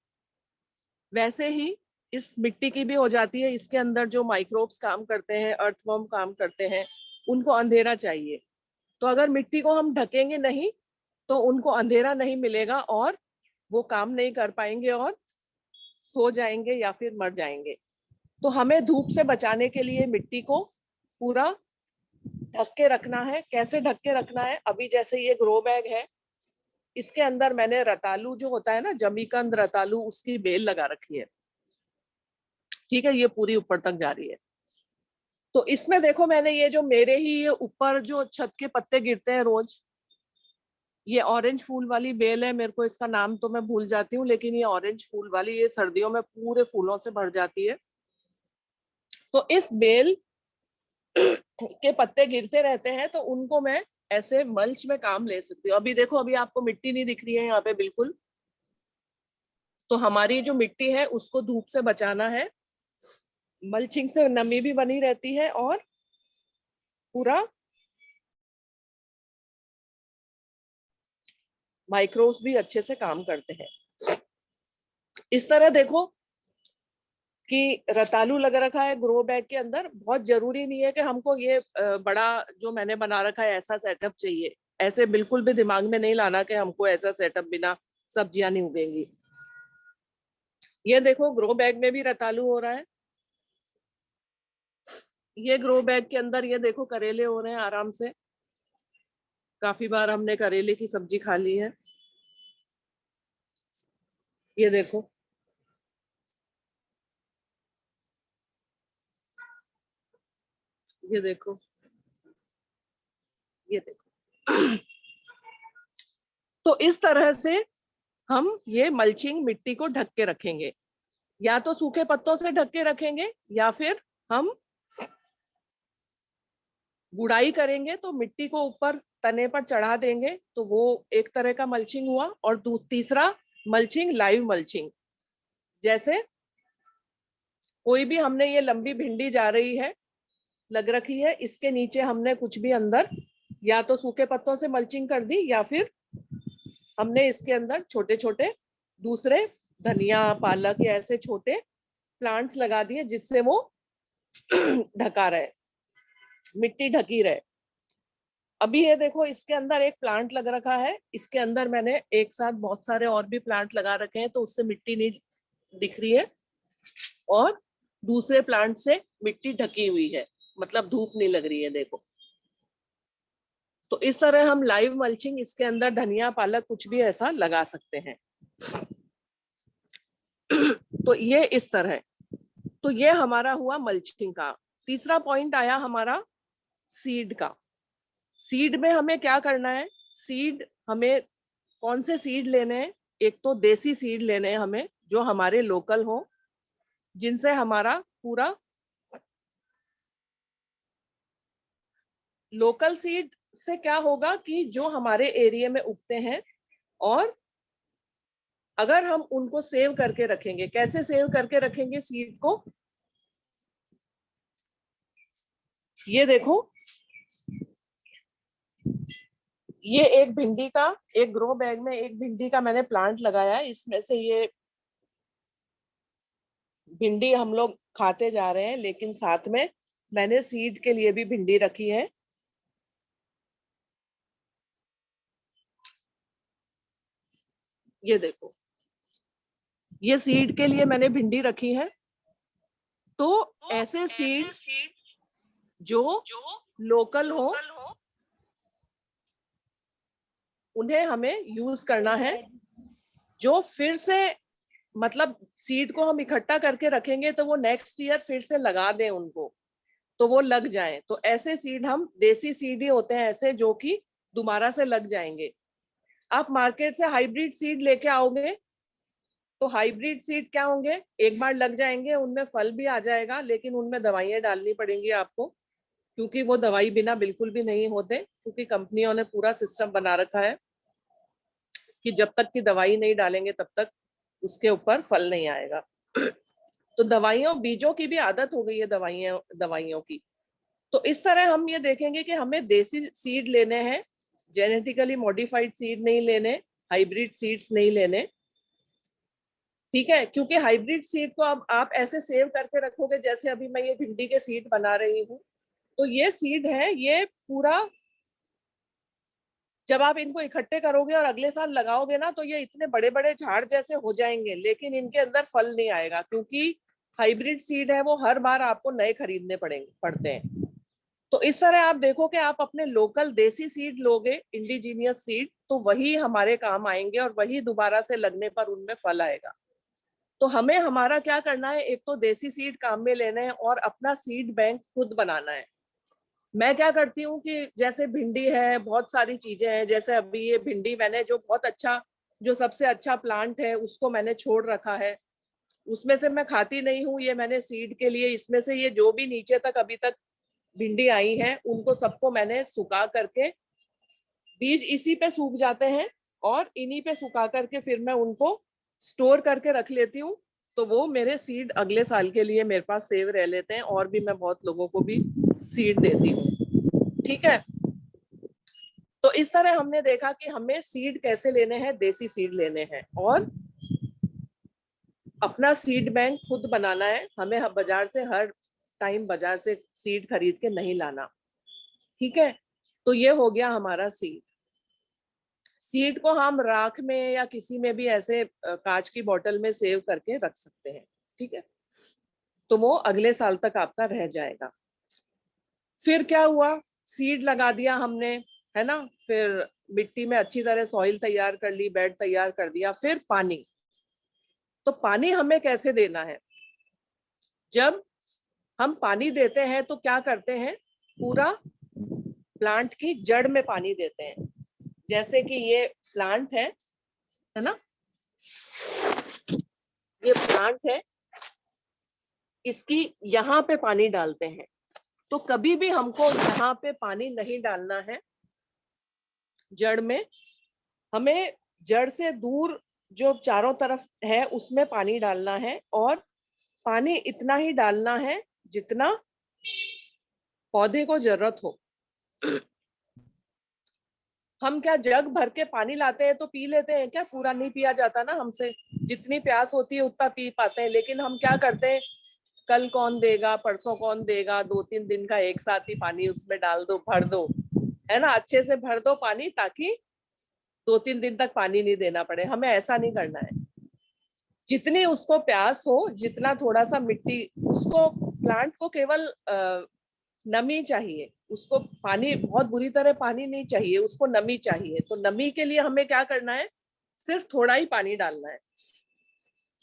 वैसे ही इस मिट्टी की भी हो जाती है। इसके अंदर जो माइक्रोब्स काम करते हैं, अर्थवर्म काम करते हैं, उनको अंधेरा चाहिए। तो अगर मिट्टी को हम ढकेंगे नहीं तो उनको अंधेरा नहीं मिलेगा और वो काम नहीं कर पाएंगे और सो जाएंगे या फिर मर जाएंगे। तो हमें धूप से बचाने के लिए मिट्टी को पूरा ढक के रखना है। कैसे ढक के रखना है? अभी जैसे ये ग्रो बैग है, इसके अंदर मैंने रतालू जो होता है ना, जमीकंद रतालू, उसकी बेल लगा रखी है। ठीक है, ये पूरी ऊपर तक जा रही है। तो इसमें देखो मैंने ये जो मेरे ही ये ऊपर जो छत के पत्ते गिरते हैं रोज, ये ऑरेंज फूल वाली बेल है। मेरे को इसका नाम तो मैं भूल जाती हूँ, लेकिन ये ऑरेंज फूल वाली, ये सर्दियों में पूरे फूलों से भर जाती है। तो इस बेल के पत्ते गिरते रहते हैं, तो उनको मैं ऐसे मल्च में काम ले सकती हूँ। अभी देखो, अभी आपको मिट्टी नहीं दिख रही है यहाँ पे बिल्कुल। तो हमारी जो मिट्टी है उसको धूप से बचाना है। मल्चिंग से नमी भी बनी रहती है और पूरा माइक्रोब्स भी अच्छे से काम करते हैं। इस तरह देखो कि रतालू लगा रखा है ग्रो बैग के अंदर। बहुत जरूरी नहीं है कि हमको ये बड़ा जो मैंने बना रखा है ऐसा सेटअप चाहिए। ऐसे बिल्कुल भी दिमाग में नहीं लाना कि हमको ऐसा सेटअप बिना सब्जियां नहीं उगेंगी। ये देखो ग्रो बैग में भी रतालू हो रहा है। ये ग्रो बैग के अंदर ये देखो करेले हो रहे हैं आराम से। काफी बार हमने करेले की सब्जी खा ली है। ये देखो, ये देखो, ये देखो। तो इस तरह से हम ये मल्चिंग मिट्टी को ढक के रखेंगे। या तो सूखे पत्तों से ढक के रखेंगे या फिर हम गुड़ाई करेंगे, तो मिट्टी को ऊपर तने पर चढ़ा देंगे, तो वो एक तरह का मल्चिंग हुआ। और तीसरा मल्चिंग, लाइव मल्चिंग। जैसे कोई भी हमने ये लंबी भिंडी जा रही है, लग रखी है, इसके नीचे हमने कुछ भी अंदर या तो सूखे पत्तों से मल्चिंग कर दी या फिर हमने इसके अंदर छोटे छोटे दूसरे धनिया, पालक या ऐसे छोटे प्लांट्स लगा दिए जिससे वो ढका रहे, मिट्टी ढकी रहे। अभी ये देखो इसके अंदर एक प्लांट लग रखा है, इसके अंदर मैंने एक साथ बहुत सारे और भी प्लांट लगा रखे हैं, तो उससे मिट्टी नहीं दिख रही है और दूसरे प्लांट से मिट्टी ढकी हुई है, मतलब धूप नहीं लग रही है। देखो, तो इस तरह हम लाइव मल्चिंग इसके अंदर धनिया, पालक, कुछ भी ऐसा लगा सकते हैं। तो ये इस तरह, तो ये हमारा हुआ मल्चिंग का। तीसरा पॉइंट आया हमारा सीड का। सीड में हमें क्या करना है? सीड हमें कौन से सीड लेने हैं? एक तो देसी सीड लेने हैं हमें, जो हमारे लोकल हो, जिनसे हमारा पूरा लोकल सीड से क्या होगा कि जो हमारे एरिया में उगते हैं, और अगर हम उनको सेव करके रखेंगे। कैसे सेव करके रखेंगे सीड को? ये देखो, ये एक भिंडी का, एक ग्रो बैग में एक भिंडी का मैंने प्लांट लगाया है। इसमें से ये भिंडी हम लोग खाते जा रहे हैं, लेकिन साथ में मैंने सीड के लिए भी भिंडी रखी है। ये देखो, ये सीड के लिए मैंने भिंडी रखी है। तो ऐसे सीड जो लोकल हो उन्हें हमें यूज करना है। जो फिर से, मतलब सीड को हम इकट्ठा करके रखेंगे तो वो नेक्स्ट ईयर फिर से लगा दें उनको, तो वो लग जाए। तो ऐसे सीड हम, देसी सीड ही होते हैं ऐसे, जो कि दोबारा से लग जाएंगे। आप मार्केट से हाइब्रिड सीड लेके आओगे तो हाइब्रिड सीड क्या होंगे, एक बार लग जाएंगे, उनमें फल भी आ जाएगा, लेकिन उनमें दवाइयां डालनी पड़ेंगी आपको, क्योंकि वो दवाई बिना बिल्कुल भी नहीं होते, क्योंकि कंपनियों ने पूरा सिस्टम बना रखा है कि जब तक की दवाई नहीं डालेंगे तब तक उसके ऊपर फल नहीं आएगा। तो दवाइयों, बीजों की भी आदत हो गई है दवाइयों की। तो इस तरह हम ये देखेंगे कि हमें देसी सीड लेने हैं, जेनेटिकली मॉडिफाइड सीड नहीं लेने, हाइब्रिड सीड्स नहीं लेने, ठीक है। क्योंकि हाइब्रिड सीड को अब आप ऐसे सेव करके रखोगे, जैसे अभी मैं ये भिंडी के सीड बना रही हूँ, तो ये सीड है, ये पूरा जब आप इनको इकट्ठे करोगे और अगले साल लगाओगे ना, तो ये इतने बड़े बड़े झाड़ जैसे हो जाएंगे, लेकिन इनके अंदर फल नहीं आएगा, क्योंकि हाइब्रिड सीड है वो हर बार आपको नए खरीदने पड़ते हैं। तो इस तरह आप देखो कि आप अपने लोकल देसी सीड लोगे, इंडिजीनियस सीड, तो वही हमारे काम आएंगे और वही दोबारा से लगने पर उनमें फल आएगा। तो हमें हमारा क्या करना है, एक तो देसी सीड काम में लेना है और अपना सीड बैंक खुद बनाना है। मैं क्या करती हूँ कि जैसे भिंडी है, बहुत सारी चीजें हैं, जैसे अभी ये भिंडी मैंने जो बहुत अच्छा, जो सबसे अच्छा प्लांट है उसको मैंने छोड़ रखा है, उसमें से मैं खाती नहीं हूँ, ये मैंने सीड के लिए, इसमें से ये जो भी नीचे तक अभी तक भिंडी आई है उनको सबको मैंने सुखा करके, बीज इसी पे सूख जाते हैं और इन्हीं पे सुखा करके फिर मैं उनको स्टोर करके रख लेती हूँ। तो वो मेरे सीड अगले साल के लिए मेरे पास सेव रह लेते हैं, और भी मैं बहुत लोगों को भी सीड देती हूँ, ठीक है। तो इस तरह हमने देखा कि हमें सीड कैसे लेने हैं, देसी सीड लेने हैं और अपना सीड बैंक खुद बनाना है। हमें बाजार से हर टाइम बाजार से सीड खरीद के नहीं लाना, ठीक है। तो ये हो गया हमारा सीड। सीड को हम राख में या किसी में भी ऐसे कांच की बोतल में सेव करके रख सकते हैं, ठीक है। तो वो अगले साल तक आपका रह जाएगा। फिर क्या हुआ, सीड लगा दिया हमने, है ना, फिर मिट्टी में अच्छी तरह सॉइल तैयार कर ली, बेड तैयार कर दिया, फिर पानी। तो पानी हमें कैसे देना है, जब हम पानी देते हैं तो क्या करते हैं, पूरा प्लांट की जड़ में पानी देते हैं। जैसे कि ये प्लांट है ना, ये प्लांट है, इसकी यहाँ पे पानी डालते हैं। तो कभी भी हमको यहाँ पे पानी नहीं डालना है जड़ में, हमें जड़ से दूर जो चारों तरफ है उसमें पानी डालना है, और पानी इतना ही डालना है जितना पौधे को जरूरत हो। हम क्या जग भर के पानी लाते हैं तो पी लेते हैं क्या, पूरा नहीं पिया जाता ना हमसे, जितनी प्यास होती है उतना पी पाते हैं। लेकिन हम क्या करते हैं, कल कौन देगा, परसों कौन देगा, 2-3 दिन का एक साथ ही पानी उसमें डाल दो, भर दो, है ना, अच्छे से भर दो पानी, ताकि 2-3 दिन तक पानी नहीं देना पड़े। हमें ऐसा नहीं करना है, जितनी उसको प्यास हो, जितना थोड़ा सा मिट्टी, उसको प्लांट को केवल नमी चाहिए, उसको पानी, बहुत बुरी तरह पानी नहीं चाहिए, उसको नमी चाहिए। तो नमी के लिए हमें क्या करना है, सिर्फ थोड़ा ही पानी डालना है,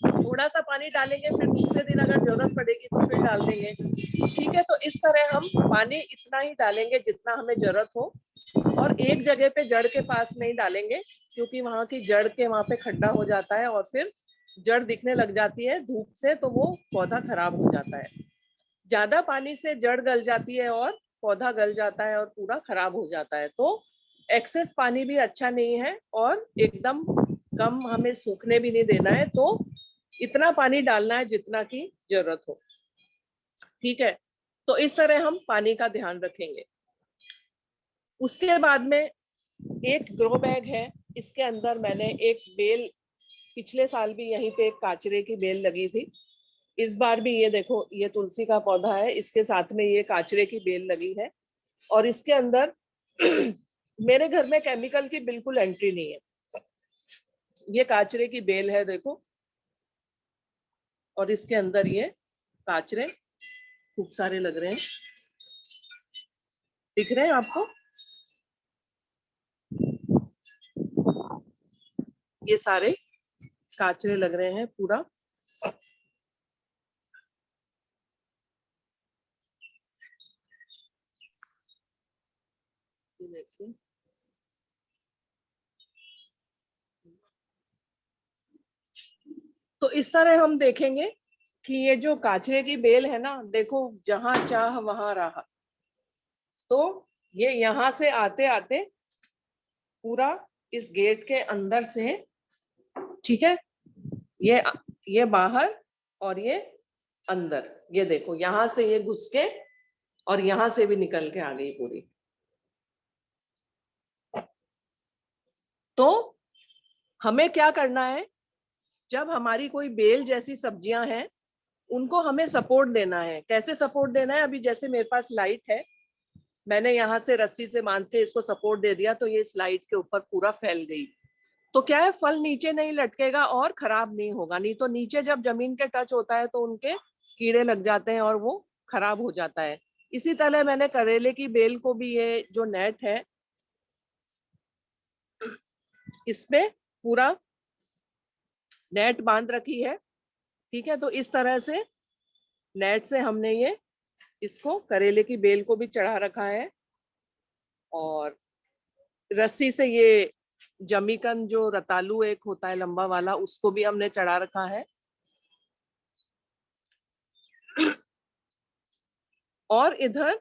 थोड़ा सा पानी डालेंगे, फिर दूसरे दिन अगर जरूरत पड़ेगी तो फिर डाल देंगे, ठीक है। तो इस तरह हम पानी इतना ही डालेंगे जितना हमें जरूरत हो, और एक जगह पे जड़ के पास नहीं डालेंगे, क्योंकि वहां की जड़ के वहां पे खड्डा हो जाता है और फिर जड़ दिखने लग जाती है धूप से, तो वो पौधा खराब हो जाता है। ज्यादा पानी से जड़ गल जाती है और पौधा गल जाता है और पूरा खराब हो जाता है। तो एक्सेस पानी भी अच्छा नहीं है, और एकदम कम हमें सूखने भी नहीं देना है। तो इतना पानी डालना है जितना की जरूरत हो, ठीक है। तो इस तरह हम पानी का ध्यान रखेंगे। उसके बाद में एक ग्रो बैग है, इसके अंदर मैंने एक बेल, पिछले साल भी यहीं पे एक काचरे की बेल लगी थी, इस बार भी ये देखो, ये तुलसी का पौधा है, इसके साथ में ये काचरे की बेल लगी है। और इसके अंदर मेरे घर में केमिकल की बिल्कुल एंट्री नहीं है। ये काचरे की बेल है देखो, और इसके अंदर ये काचरे खूब सारे लग रहे हैं, दिख रहे हैं आपको, ये सारे काचरे लग रहे हैं पूरा। ये देखिए, तो इस तरह हम देखेंगे कि ये जो काचरे की बेल है ना, देखो जहां चाह वहां राह। तो ये यहाँ से आते आते पूरा इस गेट के अंदर से, ठीक है, ये ये बाहर और ये अंदर, ये देखो यहां से ये घुस के और यहां से भी निकल के आ गई पूरी। तो हमें क्या करना है, जब हमारी कोई बेल जैसी सब्जियां हैं उनको हमें सपोर्ट देना है। कैसे सपोर्ट देना है, अभी जैसे मेरे पास लाइट है, मैंने यहाँ से रस्सी से बांध के इसको सपोर्ट दे दिया तो ये इस लाइट के ऊपर पूरा फैल गई। तो क्या है, फल नीचे नहीं लटकेगा और खराब नहीं होगा। नहीं तो नीचे जब जमीन के टच होता है तो उनके कीड़े लग जाते हैं और वो खराब हो जाता है। इसी तरह मैंने करेले की बेल को भी, ये जो नेट है इसमें पूरा नेट बांध रखी है, ठीक है। तो इस तरह से नेट से हमने ये इसको करेले की बेल को भी चढ़ा रखा है और रस्सी से ये जमीकन जो रतालू एक होता है लंबा वाला, उसको भी हमने चढ़ा रखा है। और इधर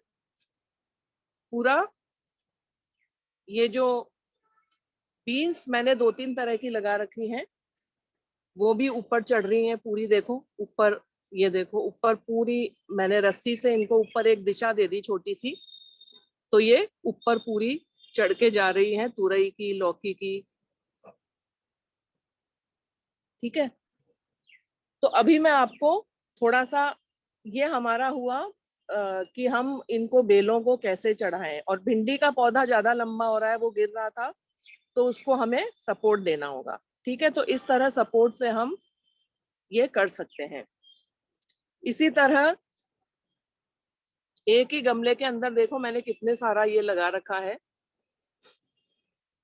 पूरा ये जो बीन्स मैंने 2-3 तरह की लगा रखी हैं, वो भी ऊपर चढ़ रही हैं पूरी। देखो ऊपर, ये देखो ऊपर पूरी मैंने रस्सी से इनको ऊपर एक दिशा दे दी छोटी सी, तो ये ऊपर पूरी चढ़ के जा रही है, तुरई की, लौकी की, ठीक है। तो अभी मैं आपको थोड़ा सा, ये हमारा हुआ कि हम इनको बेलों को कैसे चढ़ाएं। और भिंडी का पौधा ज्यादा लंबा हो रहा है, वो गिर रहा था, तो उसको हमें सपोर्ट देना होगा, ठीक है। तो इस तरह सपोर्ट से हम ये कर सकते हैं। इसी तरह एक ही गमले के अंदर देखो मैंने कितने सारा ये लगा रखा है,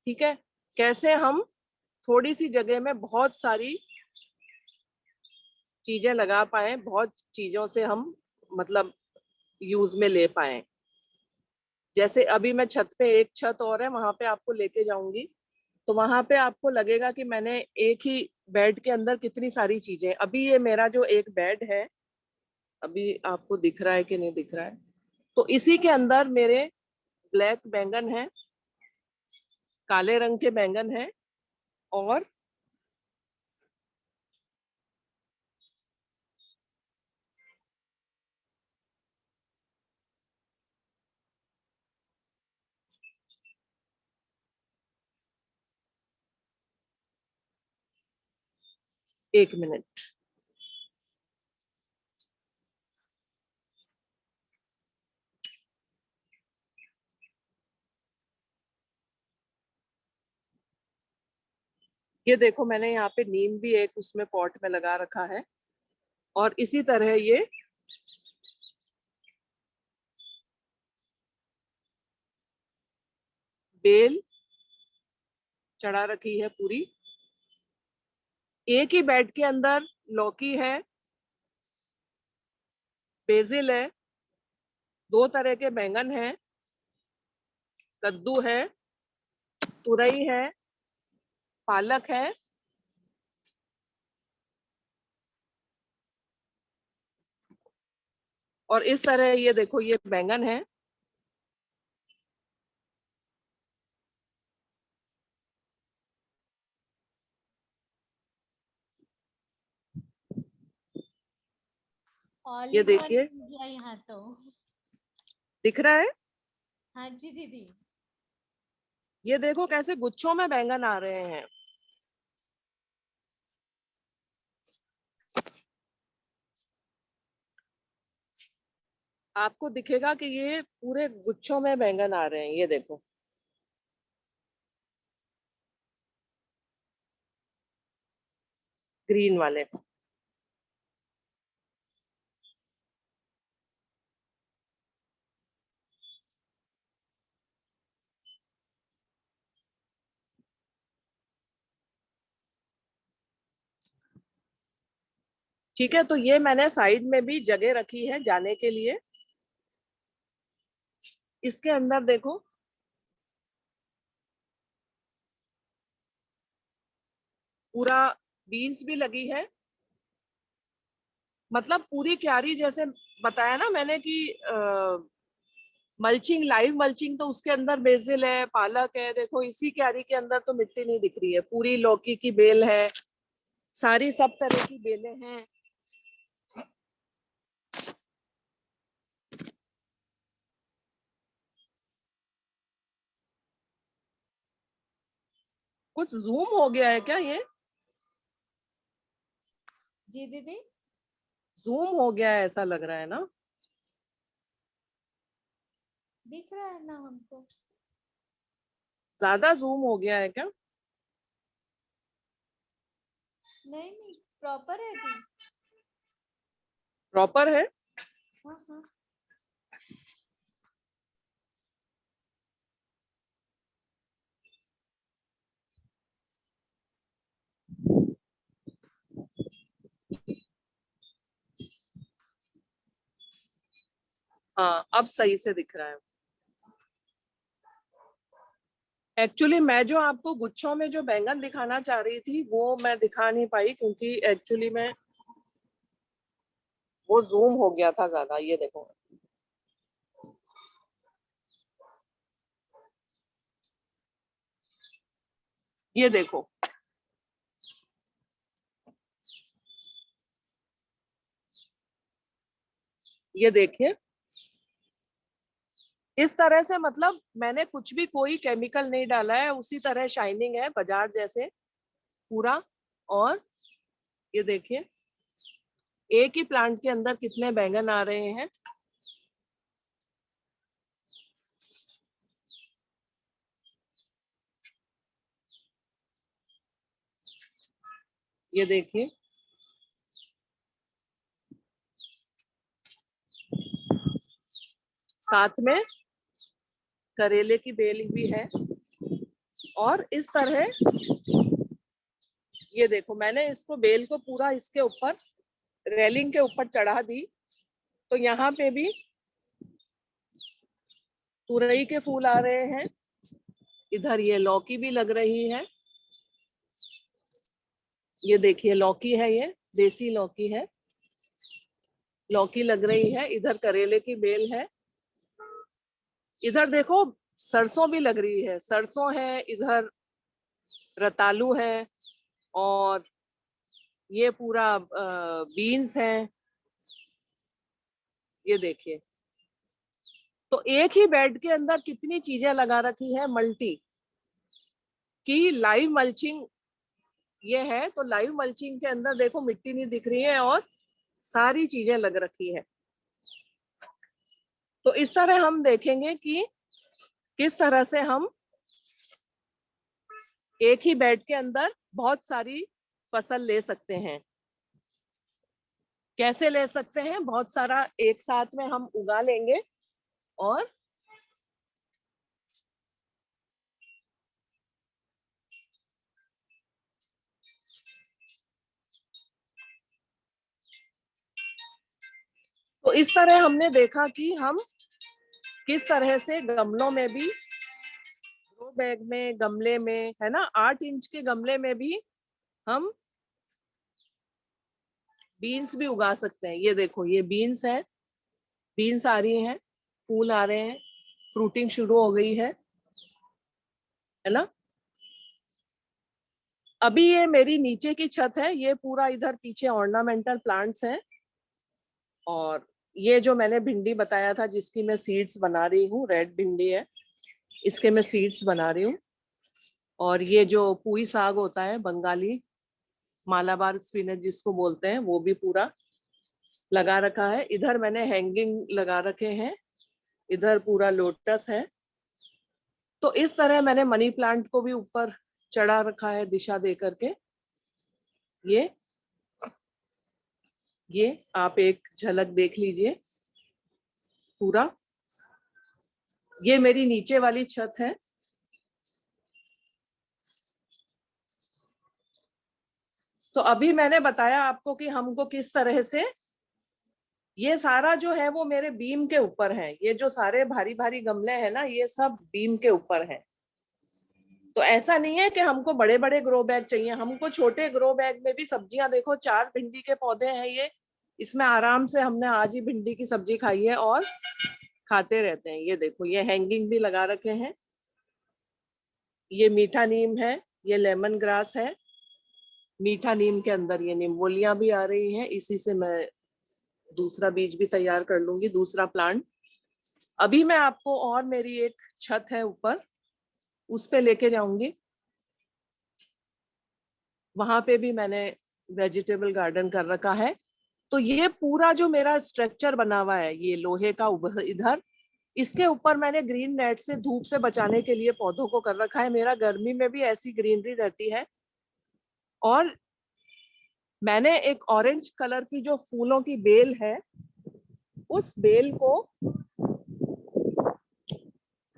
ठीक है। कैसे हम थोड़ी सी जगह में बहुत सारी चीजें लगा पाए, बहुत चीजों से हम मतलब यूज में ले पाए। जैसे अभी मैं छत पे, एक छत और है वहां पे आपको लेके जाऊंगी, तो वहां पे आपको लगेगा कि मैंने एक ही बेड के अंदर कितनी सारी चीजें। अभी ये मेरा जो एक बेड है, अभी आपको दिख रहा है कि नहीं दिख रहा है, तो इसी के अंदर मेरे ब्लैक बैंगन है, काले रंग के बैंगन है, और एक मिनट, ये देखो मैंने यहाँ पे नीम भी एक उसमें पॉट में लगा रखा है। और इसी तरह ये बेल चढ़ा रखी है पूरी। एक ही बेड के अंदर लौकी है, बेसिल है, 2 तरह के बैंगन हैं, कद्दू है, तुरई है, पालक है, और इस तरह ये देखो ये बैंगन है।
ऑल
ये
इन वन
देखिए
इंडिया यहाँ तो।
दिख रहा है,
हाँ जी दीदी।
ये देखो कैसे गुच्छों में बैंगन आ रहे हैं। आपको दिखेगा कि ये पूरे गुच्छों में बैंगन आ रहे हैं, ये देखो। ग्रीन वाले, ठीक है। तो ये मैंने साइड में भी जगह रखी है जाने के लिए। इसके अंदर देखो पूरा बीन्स भी लगी है, मतलब पूरी क्यारी, जैसे बताया ना मैंने कि मल्चिंग, लाइव मल्चिंग, तो उसके अंदर बेसिल है, पालक है। देखो इसी क्यारी के अंदर तो मिट्टी नहीं दिख रही है, पूरी लौकी की बेल है, सारी सब तरह की बेलें हैं। कुछ जूम हो गया है क्या? ये
जी दीदी।
जूम हो गया है ऐसा लग रहा है ना?
दिख रहा है ना हमको?
ज्यादा जूम हो गया है क्या?
नहीं नहीं, प्रॉपर है दी।
प्रॉपर है।
हाँ हाँ।
हाँ अब सही से दिख रहा है। एक्चुअली मैं जो आपको गुच्छों में जो बैंगन दिखाना चाह रही थी वो मैं दिखा नहीं पाई, क्योंकि एक्चुअली में वो जूम हो गया था ज्यादा। ये देखो, ये देखो, ये देखिए, इस तरह से, मतलब मैंने कुछ भी कोई केमिकल नहीं डाला है, उसी तरह शाइनिंग है बाजार जैसे पूरा। और ये देखिए, एक ही प्लांट के अंदर कितने बैंगन आ रहे हैं। ये देखिए, साथ में करेले की बेल भी है। और इस तरह, ये देखो, मैंने इसको बेल को पूरा इसके ऊपर रेलिंग के ऊपर चढ़ा दी, तो यहाँ पे भी तुरई के फूल आ रहे हैं। इधर ये लौकी भी लग रही है, ये देखिए लौकी है, ये देसी लौकी है, लौकी लग रही है। इधर करेले की बेल है। इधर देखो सरसों भी लग रही है, सरसों है, इधर रतालू है, और ये पूरा बीन्स है। ये देखिए, तो एक ही बेड के अंदर कितनी चीजें लगा रखी है मल्टी की। लाइव मल्चिंग ये है, तो लाइव मल्चिंग के अंदर देखो मिट्टी नहीं दिख रही है और सारी चीजें लग रखी है। तो इस तरह हम देखेंगे कि किस तरह से हम एक ही बेड के अंदर बहुत सारी फसल ले सकते हैं। कैसे ले सकते हैं? बहुत सारा एक साथ में हम उगा लेंगे और तो इस तरह हमने देखा कि हम किस तरह से गमलों में भी, ग्रो बैग में, गमले में, है ना, 8 इंच के गमले में भी हम बीन्स भी उगा सकते हैं। ये देखो, ये बीन्स है, बीन्स आ रही हैं, फूल आ रहे हैं, फ्रूटिंग शुरू हो गई है ना। अभी ये मेरी नीचे की छत है, ये पूरा इधर पीछे ऑर्नामेंटल प्लांट्स हैं। और ये जो मैंने भिंडी बताया था जिसकी मैं सीड्स बना रही हूँ, रेड भिंडी है, इसके मैं सीड्स बना रही हूँ। और ये जो पुई साग होता है बंगाली, मालाबार स्पिनच जिसको बोलते हैं, वो भी पूरा लगा रखा है। इधर मैंने हैंगिंग लगा रखे हैं, इधर पूरा लोटस है। तो इस तरह मैंने मनी प्लांट को भी ऊपर चढ़ा रखा है दिशा दे करके। ये आप एक झलक देख लीजिए पूरा। ये मेरी नीचे वाली छत है। तो अभी मैंने बताया आपको कि हमको किस तरह से, ये सारा जो है वो मेरे बीम के ऊपर है, ये जो सारे भारी भारी गमले हैं ना, ये सब बीम के ऊपर है। तो ऐसा नहीं है कि हमको बड़े बड़े ग्रो बैग चाहिए, हमको छोटे ग्रो बैग में भी सब्जियां, देखो 4 भिंडी के पौधे हैं ये, इसमें आराम से हमने आज ही भिंडी की सब्जी खाई है और खाते रहते हैं। ये देखो, ये हैंगिंग भी लगा रखे हैं। ये मीठा नीम है, ये लेमन ग्रास है। मीठा नीम के अंदर ये निम्बोलियां भी आ रही हैं, इसी से मैं दूसरा बीज भी तैयार कर लूंगी, दूसरा प्लांट। अभी मैं आपको, और मेरी एक छत है ऊपर, उस पे लेके जाऊंगी। वहां पे भी मैंने वेजिटेबल गार्डन कर रखा है। तो ये पूरा जो मेरा स्ट्रक्चर बना हुआ है, ये लोहे का इधर, इसके ऊपर मैंने ग्रीन नेट से धूप से बचाने के लिए पौधों को कर रखा है। मेरा गर्मी में भी ऐसी ग्रीनरी रहती है। और मैंने एक ऑरेंज कलर की जो फूलों की बेल है, उस बेल को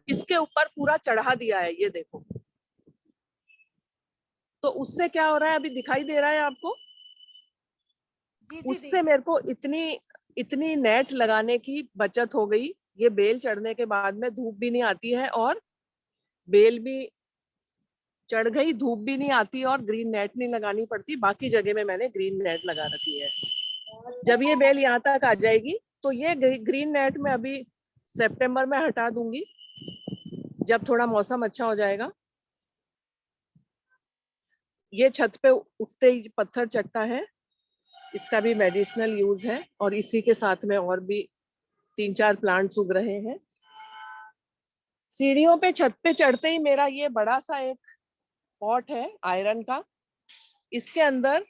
इसके ऊपर पूरा चढ़ा दिया है, ये देखो। तो उससे क्या हो रहा है, अभी दिखाई दे रहा है आपको?
जी दीदी।
उससे मेरे को इतनी नेट लगाने की बचत हो गई। ये बेल चढ़ने के बाद में धूप भी नहीं आती है, और बेल भी चढ़ गई, धूप भी नहीं आती, और ग्रीन नेट नहीं लगानी पड़ती। बाकी जगह में मैंने ग्रीन नेट लगा रखी है। जब ये बेल यहाँ तक आ जाएगी तो ये ग्रीन नेट में अभी सितंबर में हटा दूंगी, जब थोड़ा मौसम अच्छा हो जाएगा। ये छत पे उठते ही पत्थर चट्टा है, इसका भी मेडिसिनल यूज है। और इसी के साथ में और भी 3-4 प्लांट्स उग रहे हैं। सीढ़ियों पे छत पे चढ़ते ही मेरा ये बड़ा सा एक पॉट है आयरन का। इसके अंदर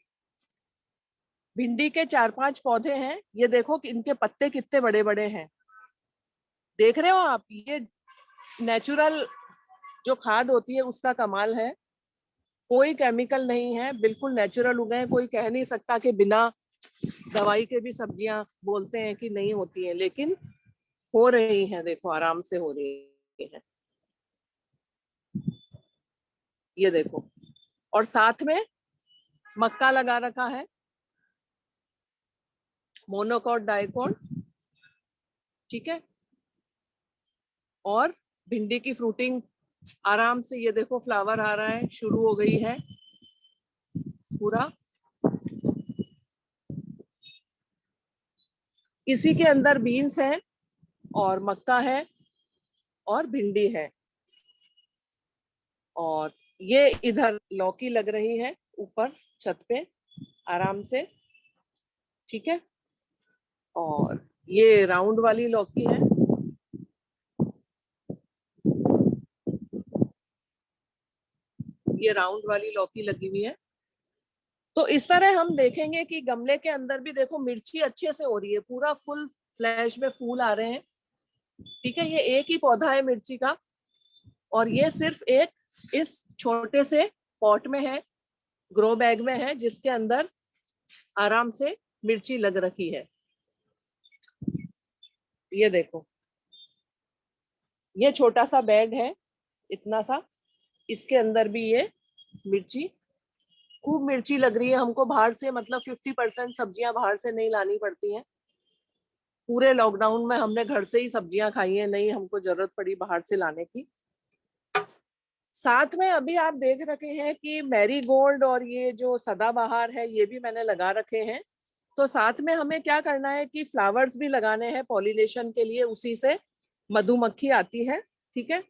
भिंडी के 4-5 पौधे हैं। ये देखो कि इनके पत्ते कितने बड़े बड़े हैं, देख रहे हो आप? ये नेचुरल जो खाद होती है उसका कमाल है। कोई केमिकल नहीं है, बिल्कुल नेचुरल उगे हैं। कोई कह नहीं सकता कि बिना दवाई के भी सब्जियां, बोलते हैं कि नहीं होती हैं, लेकिन हो रही हैं। देखो, आराम से हो रही है, ये देखो। और साथ में मक्का लगा रखा है, मोनोकॉट डाइकोट, ठीक है। और भिंडी की फ्रूटिंग आराम से, ये देखो फ्लावर आ रहा है, शुरू हो गई है पूरा। इसी के अंदर बीन्स है, और मक्का है, और भिंडी है। और ये इधर लौकी लग रही है ऊपर छत पे आराम से, ठीक है। और ये राउंड वाली लौकी है, ये राउंड वाली लौकी लगी हुई है। तो इस तरह हम देखेंगे कि गमले के अंदर भी देखो मिर्ची अच्छे से हो रही है, पूरा फुल फ्लैश में फूल आ रहे हैं, ठीक है। ये एक ही पौधा है मिर्ची का, और ये सिर्फ एक इस छोटे से पॉट में है, ग्रो बैग में है, जिसके अंदर आराम से मिर्ची लग रखी है। ये देखो, ये छोटा सा बैग है इतना सा, इसके अंदर भी ये मिर्ची, खूब मिर्ची लग रही है हमको बाहर से। मतलब 50% सब्जियां बाहर से नहीं लानी पड़ती हैं। पूरे लॉकडाउन में हमने घर से ही सब्जियां खाई हैं, नहीं हमको जरूरत पड़ी बाहर से लाने की। साथ में अभी आप देख रखे हैं कि मैरीगोल्ड और ये जो सदाबहार है, ये भी मैंने लगा रखे हैं। तो साथ में हमें क्या करना है कि फ्लावर्स भी लगाने हैं पॉलिनेशन के लिए, उसी से मधुमक्खी आती है, ठीक है।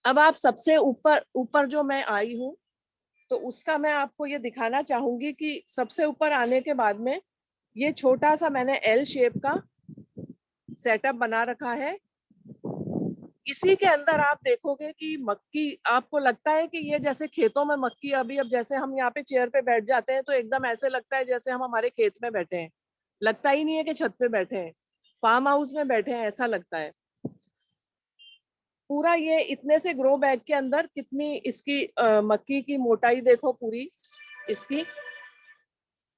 अब आप सबसे ऊपर ऊपर जो मैं आई हूँ, तो उसका मैं आपको ये दिखाना चाहूंगी कि सबसे ऊपर आने के बाद में ये छोटा सा मैंने एल शेप का सेटअप बना रखा है। इसी के अंदर आप देखोगे कि मक्की, आपको लगता है कि ये जैसे खेतों में मक्की, अभी अब जैसे हम यहाँ पे चेयर पे बैठ जाते हैं तो एकदम ऐसे लगता है जैसे हम हमारे खेत में बैठे हैं। लगता ही नहीं है कि छत पे बैठे हैं, फार्म हाउस में बैठे हैं, ऐसा लगता है पूरा। ये इतने से ग्रो बैग के अंदर कितनी इसकी मक्की की मोटाई देखो पूरी। इसकी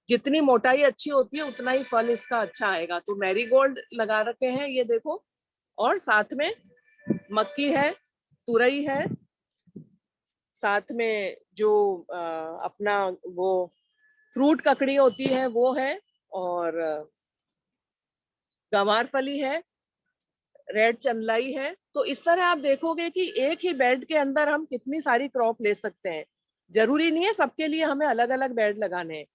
जितनी मोटाई अच्छी होती है उतना ही फल इसका अच्छा आएगा। तो मैरीगोल्ड लगा रखे हैं, ये देखो। और साथ में मक्की है, तुरई है, साथ में जो अपना वो फ्रूट ककड़ी होती है वो है, और गंवारफली है, रेड चंदलाई है। तो इस तरह आप देखोगे कि एक ही बेड के अंदर हम कितनी सारी क्रॉप ले सकते हैं। जरूरी नहीं है सबके लिए हमें अलग अलग बेड लगाने हैं।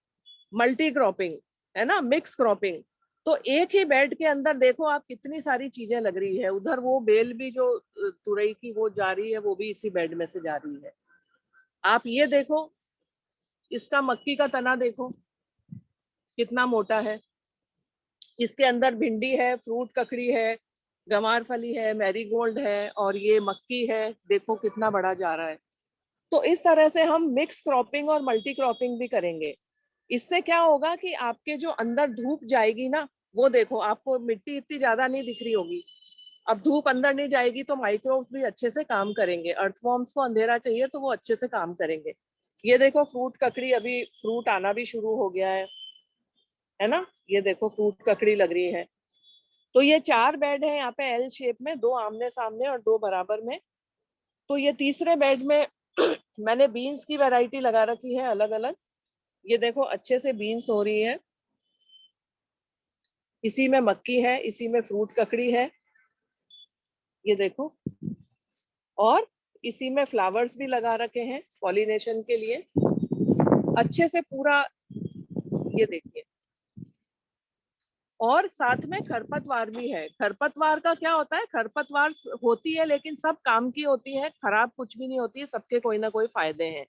मल्टी क्रॉपिंग, है ना, मिक्स क्रॉपिंग। तो एक ही बेड के अंदर देखो आप कितनी सारी चीजें लग रही है। उधर वो बेल भी जो तुरई की वो जा रही है, वो भी इसी बेड में से जा रही है। आप ये देखो, इसका मक्की का तना देखो कितना मोटा है। इसके अंदर भिंडी है, फ्रूट ककड़ी है, गंवार फली है, मैरीगोल्ड है, और ये मक्की है, देखो कितना बड़ा जा रहा है। तो इस तरह से हम मिक्स क्रॉपिंग और मल्टी क्रॉपिंग भी करेंगे। इससे क्या होगा कि आपके जो अंदर धूप जाएगी ना, वो देखो आपको मिट्टी इतनी ज्यादा नहीं दिख रही होगी। अब धूप अंदर नहीं जाएगी तो माइक्रोब्स भी अच्छे से काम करेंगे। अर्थवॉर्म्स को अंधेरा चाहिए तो वो अच्छे से काम करेंगे। ये देखो फ्रूट ककड़ी, अभी फ्रूट आना भी शुरू हो गया है ना। ये देखो फ्रूट ककड़ी लग रही है। तो ये 4 बेड है यहाँ पे एल शेप में, 2 आमने सामने और 2 बराबर में। तो ये तीसरे बेड में मैंने बीन्स की वैरायटी लगा रखी है अलग अलग। ये देखो अच्छे से बीन्स हो रही है। इसी में मक्की है, इसी में फ्रूट ककड़ी है, ये देखो। और इसी में फ्लावर्स भी लगा रखे हैं पॉलिनेशन के लिए अच्छे से पूरा, ये देखिए। और साथ में खरपतवार भी है। खरपतवार का क्या होता है, खरपतवार होती है लेकिन सब काम की होती है, खराब कुछ भी नहीं होती है, सबके कोई ना कोई फायदे हैं।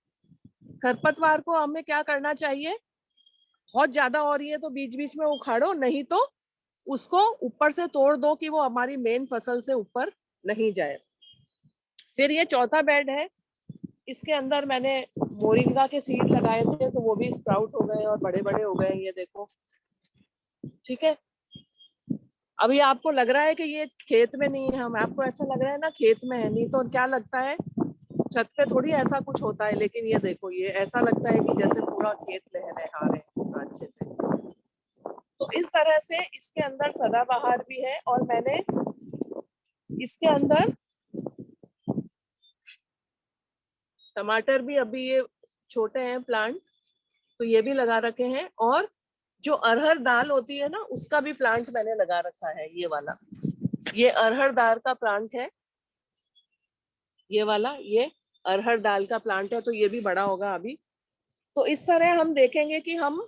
खरपतवार को हमें क्या करना चाहिए, बहुत ज्यादा हो रही है तो बीच बीच में उखाड़ो, नहीं तो उसको ऊपर से तोड़ दो कि वो हमारी मेन फसल से ऊपर नहीं जाए। फिर ये चौथा बेड है, इसके अंदर मैंने मोरिंगा के सीड लगाए थे, तो वो भी स्प्राउट हो गए और बड़े बड़े हो गए, ये देखो। ठीक है, अभी आपको लग रहा है कि ये खेत में नहीं है, हम आपको ऐसा लग रहा है ना खेत में है, नहीं तो क्या लगता है छत पे थोड़ी ऐसा कुछ होता है, लेकिन ये देखो ये ऐसा लगता है कि जैसे पूरा खेत लहलहा रहे हैं अच्छे से। तो इस तरह से इसके अंदर सदाबहार भी है, और मैंने इसके अंदर टमाटर भी, अभी ये छोटे हैं प्लांट, तो ये भी लगा रखे हैं। और जो अरहर दाल होती है ना, उसका भी प्लांट मैंने लगा रखा है, ये वाला। ये अरहर दाल का प्लांट है, ये वाला, ये अरहर दाल का प्लांट है, तो ये भी बड़ा होगा अभी। तो इस तरह हम देखेंगे कि हम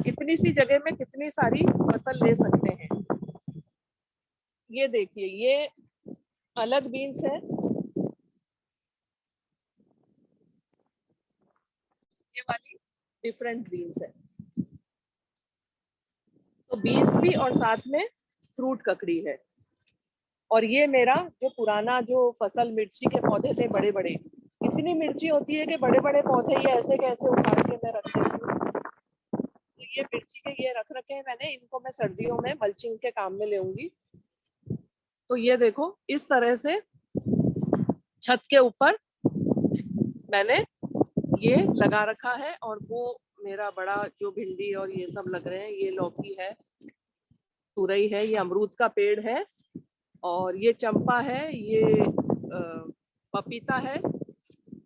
कितनी सी जगह में कितनी सारी फसल ले सकते हैं। ये देखिए, ये अलग बीन्स है, ये वाली डिफरेंट बीन्स है। तो बीन्स भी और साथ में फ्रूट ककड़ी है। और ये मेरा जो पुराना जो फसल मिर्ची के पौधे थे बड़े बड़े, इतनी मिर्ची होती है कि बड़े बड़े पौधे ये ऐसे कैसे उखाड़ के मैं रख देती हूँ। तो ये मिर्ची के ये रख रखे हैं मैंने, इनको मैं सर्दियों में मल्चिंग के काम में लेऊंगी। तो ये देखो इस तरह से छत के ऊपर मैंने ये लगा रखा है। और वो मेरा बड़ा जो भिंडी और ये सब लग रहे हैं, ये लौकी है, तुरई है, ये अमरूद का पेड़ है, और ये चंपा है, ये पपीता है।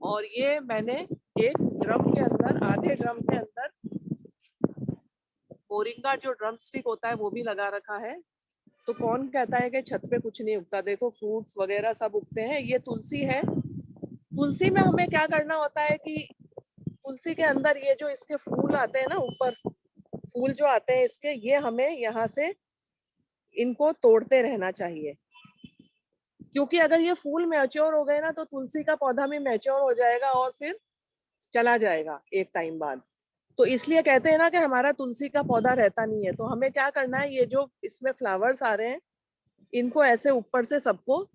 और ये मैंने एक ड्रम के अंदर, आधे ड्रम के अंदर मोरिंगा जो ड्रम स्टिक होता है वो भी लगा रखा है। तो कौन कहता है कि छत पे कुछ नहीं उगता, देखो फ्रूट्स वगैरह सब उगते हैं। ये तुलसी है। तुलसी में हमें क्या करना होता है कि तुलसी के अंदर ये जो इसके फूल आते हैं ना, ऊपर फूल जो आते हैं इसके, ये हमें यहाँ से इनको तोड़ते रहना चाहिए, क्योंकि अगर ये फूल मैच्योर हो गए ना तो तुलसी का पौधा भी मैच्योर हो जाएगा और फिर चला जाएगा एक टाइम बाद। तो इसलिए कहते हैं ना कि हमारा तुलसी का पौधा रहता नहीं है। तो हमें क्या करना है, ये जो इसमें फ्लावर्स आ रहे हैं इनको ऐसे ऊपर से सबको,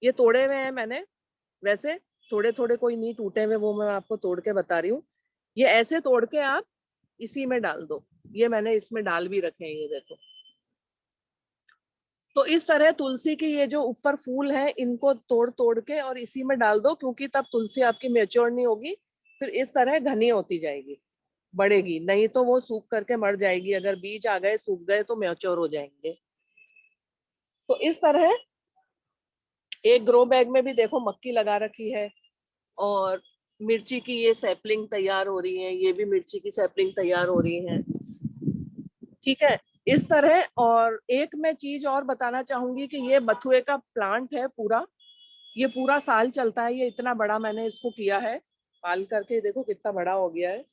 ये तोड़े हुए हैं मैंने, वैसे थोड़े थोड़े, कोई नहीं टूटे हुए, वो मैं आपको तोड़ के बता रही हूँ। ये ऐसे तोड़ के आप इसी में डाल दो। ये मैंने इसमें डाल भी रखे हैं, ये देखो। तो इस तरह तुलसी की ये जो ऊपर फूल है इनको तोड़ तोड़ के और इसी में डाल दो, क्योंकि तब तुलसी आपकी मैच्योर नहीं होगी, फिर इस तरह घनी होती जाएगी, बढ़ेगी। नहीं तो वो सूख करके मर जाएगी, अगर बीज आ गए सूख गए तो मैच्योर हो जाएंगे। तो इस तरह एक ग्रो बैग में भी देखो मक्की लगा रखी है, और मिर्ची की ये सैपलिंग तैयार हो रही है, ये भी मिर्ची की सैपलिंग तैयार हो रही है। ठीक है, इस तरह। और एक मैं चीज और बताना चाहूंगी कि ये बथुए का प्लांट है पूरा, ये पूरा साल चलता है। ये इतना बड़ा मैंने इसको किया है पाल करके, देखो कितना बड़ा हो गया है।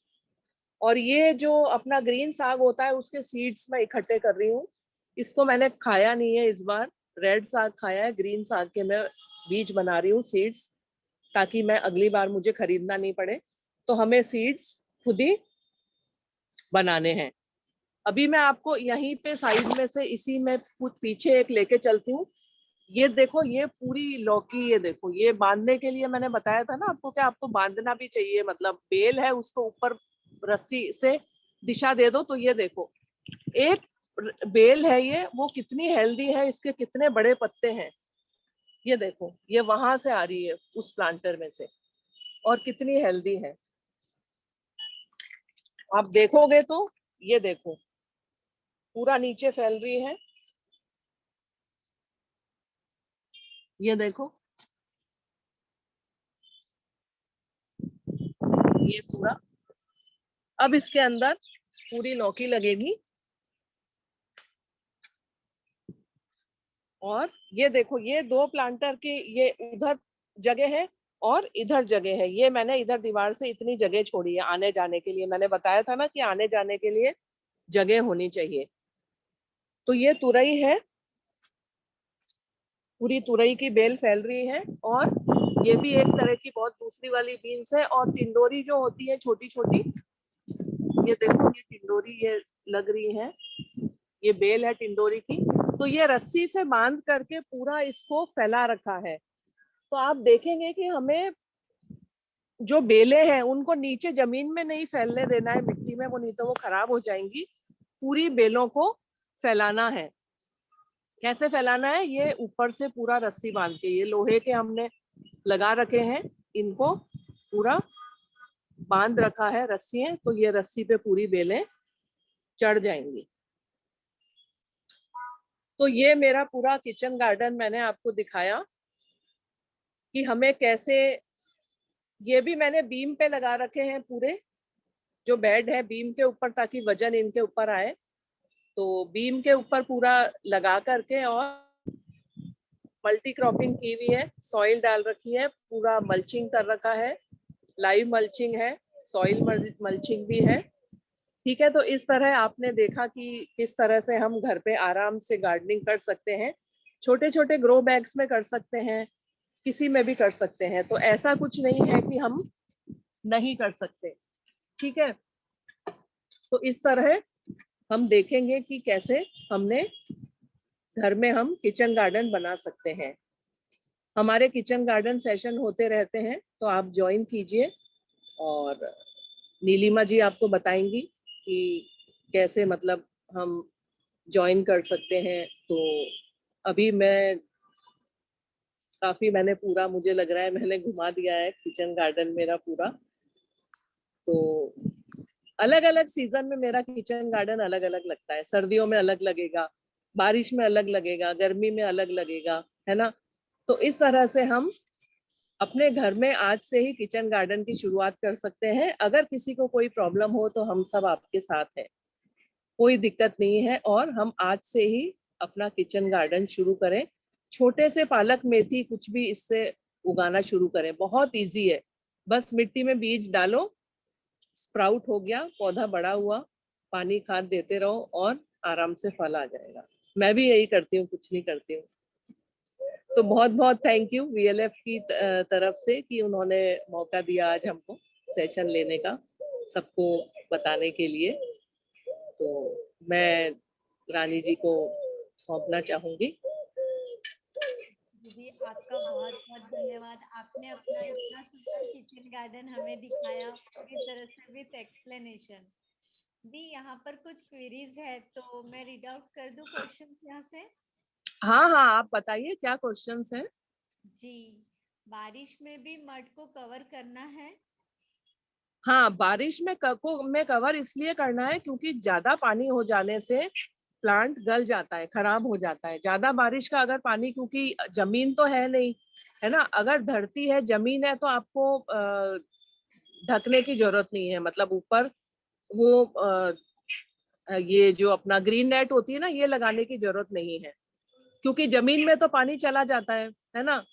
और ये जो अपना ग्रीन साग होता है उसके सीड्स मैं इकट्ठे कर रही हूँ। इसको मैंने खाया नहीं है इस बार, रेड साग खाया है, ग्रीन साग के मैं बीज बना रही हूँ, सीड्स, ताकि मैं अगली बार मुझे खरीदना नहीं पड़े। तो हमें सीड्स खुद ही बनाने हैं। अभी मैं आपको यहीं पे साइड में से इसी में पीछे एक लेके चलती हूँ। ये देखो, ये पूरी लौकी, ये देखो, ये बांधने के लिए मैंने बताया था ना आपको कि आपको बांधना भी चाहिए, मतलब बेल है उसको ऊपर रस्सी से दिशा दे दो। तो ये देखो, एक बेल है ये, वो कितनी हेल्दी है, इसके कितने बड़े पत्ते हैं। ये देखो, ये वहां से आ रही है उस प्लांटर में से, और कितनी हेल्दी है। आप देखोगे तो ये देखो, पूरा नीचे फैल रही है। ये देखो, ये पूरा, अब इसके अंदर पूरी लौकी लगेगी। और ये देखो, ये दो प्लांटर की, ये उधर जगह है और इधर जगह है। ये मैंने इधर दीवार से इतनी जगह छोड़ी है आने जाने के लिए, मैंने बताया था ना कि आने जाने के लिए जगह होनी चाहिए। तो ये तुरई है, पूरी तुरई की बेल फैल रही है। और ये भी एक तरह की बहुत दूसरी वाली बीन्स है। और टिंडोरी जो होती है छोटी छोटी, ये देखो, ये टिंडोरी ये लग रही है, ये बेल है टिंडोरी की। तो ये रस्सी से बांध करके पूरा इसको फैला रखा है। तो आप देखेंगे कि हमें जो बेलें हैं उनको नीचे जमीन में नहीं फैलने देना है, मिट्टी में, वो नहीं तो वो खराब हो जाएंगी। पूरी बेलों को फैलाना है। कैसे फैलाना है? ये ऊपर से पूरा रस्सी बांध के, ये लोहे के हमने लगा रखे हैं, इनको पूरा बांध रखा है रस्सियां, तो ये रस्सी पे पूरी बेलें चढ़ जाएंगी। तो ये मेरा पूरा किचन गार्डन मैंने आपको दिखाया कि हमें कैसे, ये भी मैंने बीम पे लगा रखे हैं पूरे, जो बेड है बीम के ऊपर, ताकि वजन इनके ऊपर आए। तो बीम के ऊपर पूरा लगा करके, और मल्टी क्रॉपिंग की हुई है, सॉइल डाल रखी है, पूरा मल्चिंग कर रखा है, लाइव मल्चिंग है, सॉइल मल्चिंग भी है। ठीक है, तो इस तरह आपने देखा कि किस तरह से हम घर पे आराम से गार्डनिंग कर सकते हैं। छोटे छोटे ग्रो बैग्स में कर सकते हैं, किसी में भी कर सकते हैं। तो ऐसा कुछ नहीं है कि हम नहीं कर सकते। ठीक है, तो इस तरह हम देखेंगे कि कैसे हमने घर में हम किचन गार्डन बना सकते हैं। हमारे किचन गार्डन सेशन होते रहते हैं, तो आप ज्वाइन कीजिए। और नीलिमा जी आपको बताएंगी कि कैसे, मतलब हम ज्वाइन कर सकते हैं। तो अभी मैं काफी, मैंने पूरा, मुझे लग रहा है मैंने घुमा दिया है किचन गार्डन मेरा पूरा। तो अलग अलग सीजन में मेरा किचन गार्डन अलग अलग लगता है। सर्दियों में अलग लगेगा, बारिश में अलग लगेगा, गर्मी में अलग लगेगा, है ना। तो इस तरह से हम अपने घर में आज से ही किचन गार्डन की शुरुआत कर सकते हैं। अगर किसी को कोई प्रॉब्लम हो तो हम सब आपके साथ हैं, कोई दिक्कत नहीं है। और हम आज से ही अपना किचन गार्डन शुरू करें। छोटे से पालक मेथी कुछ भी इससे उगाना शुरू करें, बहुत इजी है। बस मिट्टी में बीज डालो, स्प्राउट हो गया, पौधा बड़ा हुआ, पानी खाद देते रहो और आराम से फल आ जाएगा। मैं भी यही करती हूँ, कुछ नहीं करती हूँ। तो बहुत बहुत थैंक यू वीएलएफ की तरफ से कि उन्होंने मौका दिया आज हमको सेशन लेने का, सबको बताने के लिए। तो मैं रानी जी को सौंपना चाहूंगी।
दीदी आपका बहुत बहुत धन्यवाद। आपने अपना इतना सुंदर किचन गार्डन हमें दिखाया पूरी तरह से विथ एक्सप्लेनेशन। दी यहाँ पर कुछ क्वेरीज है तो मैं रीड आउट कर दूं क्वेश्चन यहाँ से।
हाँ हाँ, आप बताइए क्या क्वेश्चंस हैं।
जी, बारिश में भी मड को कवर करना है?
हाँ, बारिश में में कवर इसलिए करना है क्योंकि ज्यादा पानी हो जाने से प्लांट गल जाता है, खराब हो जाता है। ज्यादा बारिश का अगर पानी, क्योंकि जमीन तो है नहीं, है ना, अगर धरती है, जमीन है, तो आपको ढकने की जरूरत नहीं है। मतलब ऊपर वो ये जो अपना ग्रीन नेट होती है ना, ये लगाने की जरूरत नहीं है, क्योंकि जमीन में तो पानी चला जाता है ना।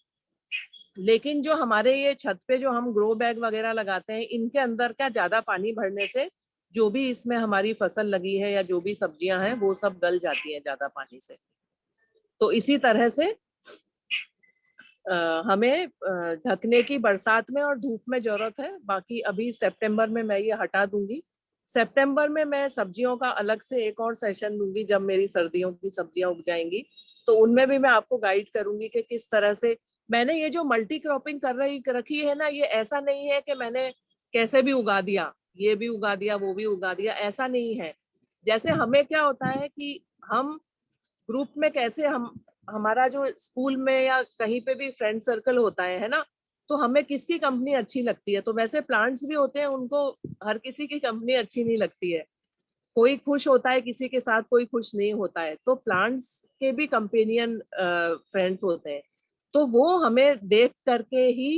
लेकिन जो हमारे ये छत पे जो हम ग्रो बैग वगैरह लगाते हैं, इनके अंदर क्या ज्यादा पानी भरने से जो भी इसमें हमारी फसल लगी है या जो भी सब्जियां हैं वो सब गल जाती हैं ज्यादा पानी से। तो इसी तरह से हमें ढकने की बरसात में और धूप में जरूरत है। बाकी अभी सितंबर में मैं ये हटा दूंगी। सितंबर में मैं सब्जियों का अलग से एक और सेशन दूंगी जब मेरी सर्दियों की सब्जियां उग जाएंगी, तो उनमें भी मैं आपको गाइड करूंगी कि किस तरह से मैंने ये जो मल्टी क्रॉपिंग रखी है ना, ये ऐसा नहीं है कि मैंने कैसे भी उगा दिया, ये भी उगा दिया वो भी उगा दिया, ऐसा नहीं है। जैसे हमें क्या होता है कि हम ग्रुप में कैसे हम हमारा जो स्कूल में या कहीं पे भी फ्रेंड सर्कल होता है ना, तो हमें किसकी कंपनी अच्छी लगती है, तो वैसे प्लांट्स भी होते हैं, उनको हर किसी की कंपनी अच्छी नहीं लगती है। कोई खुश होता है किसी के साथ, कोई खुश नहीं होता है। तो प्लांट्स के भी कंपेनियन फ्रेंड्स होते हैं, तो वो हमें देख करके ही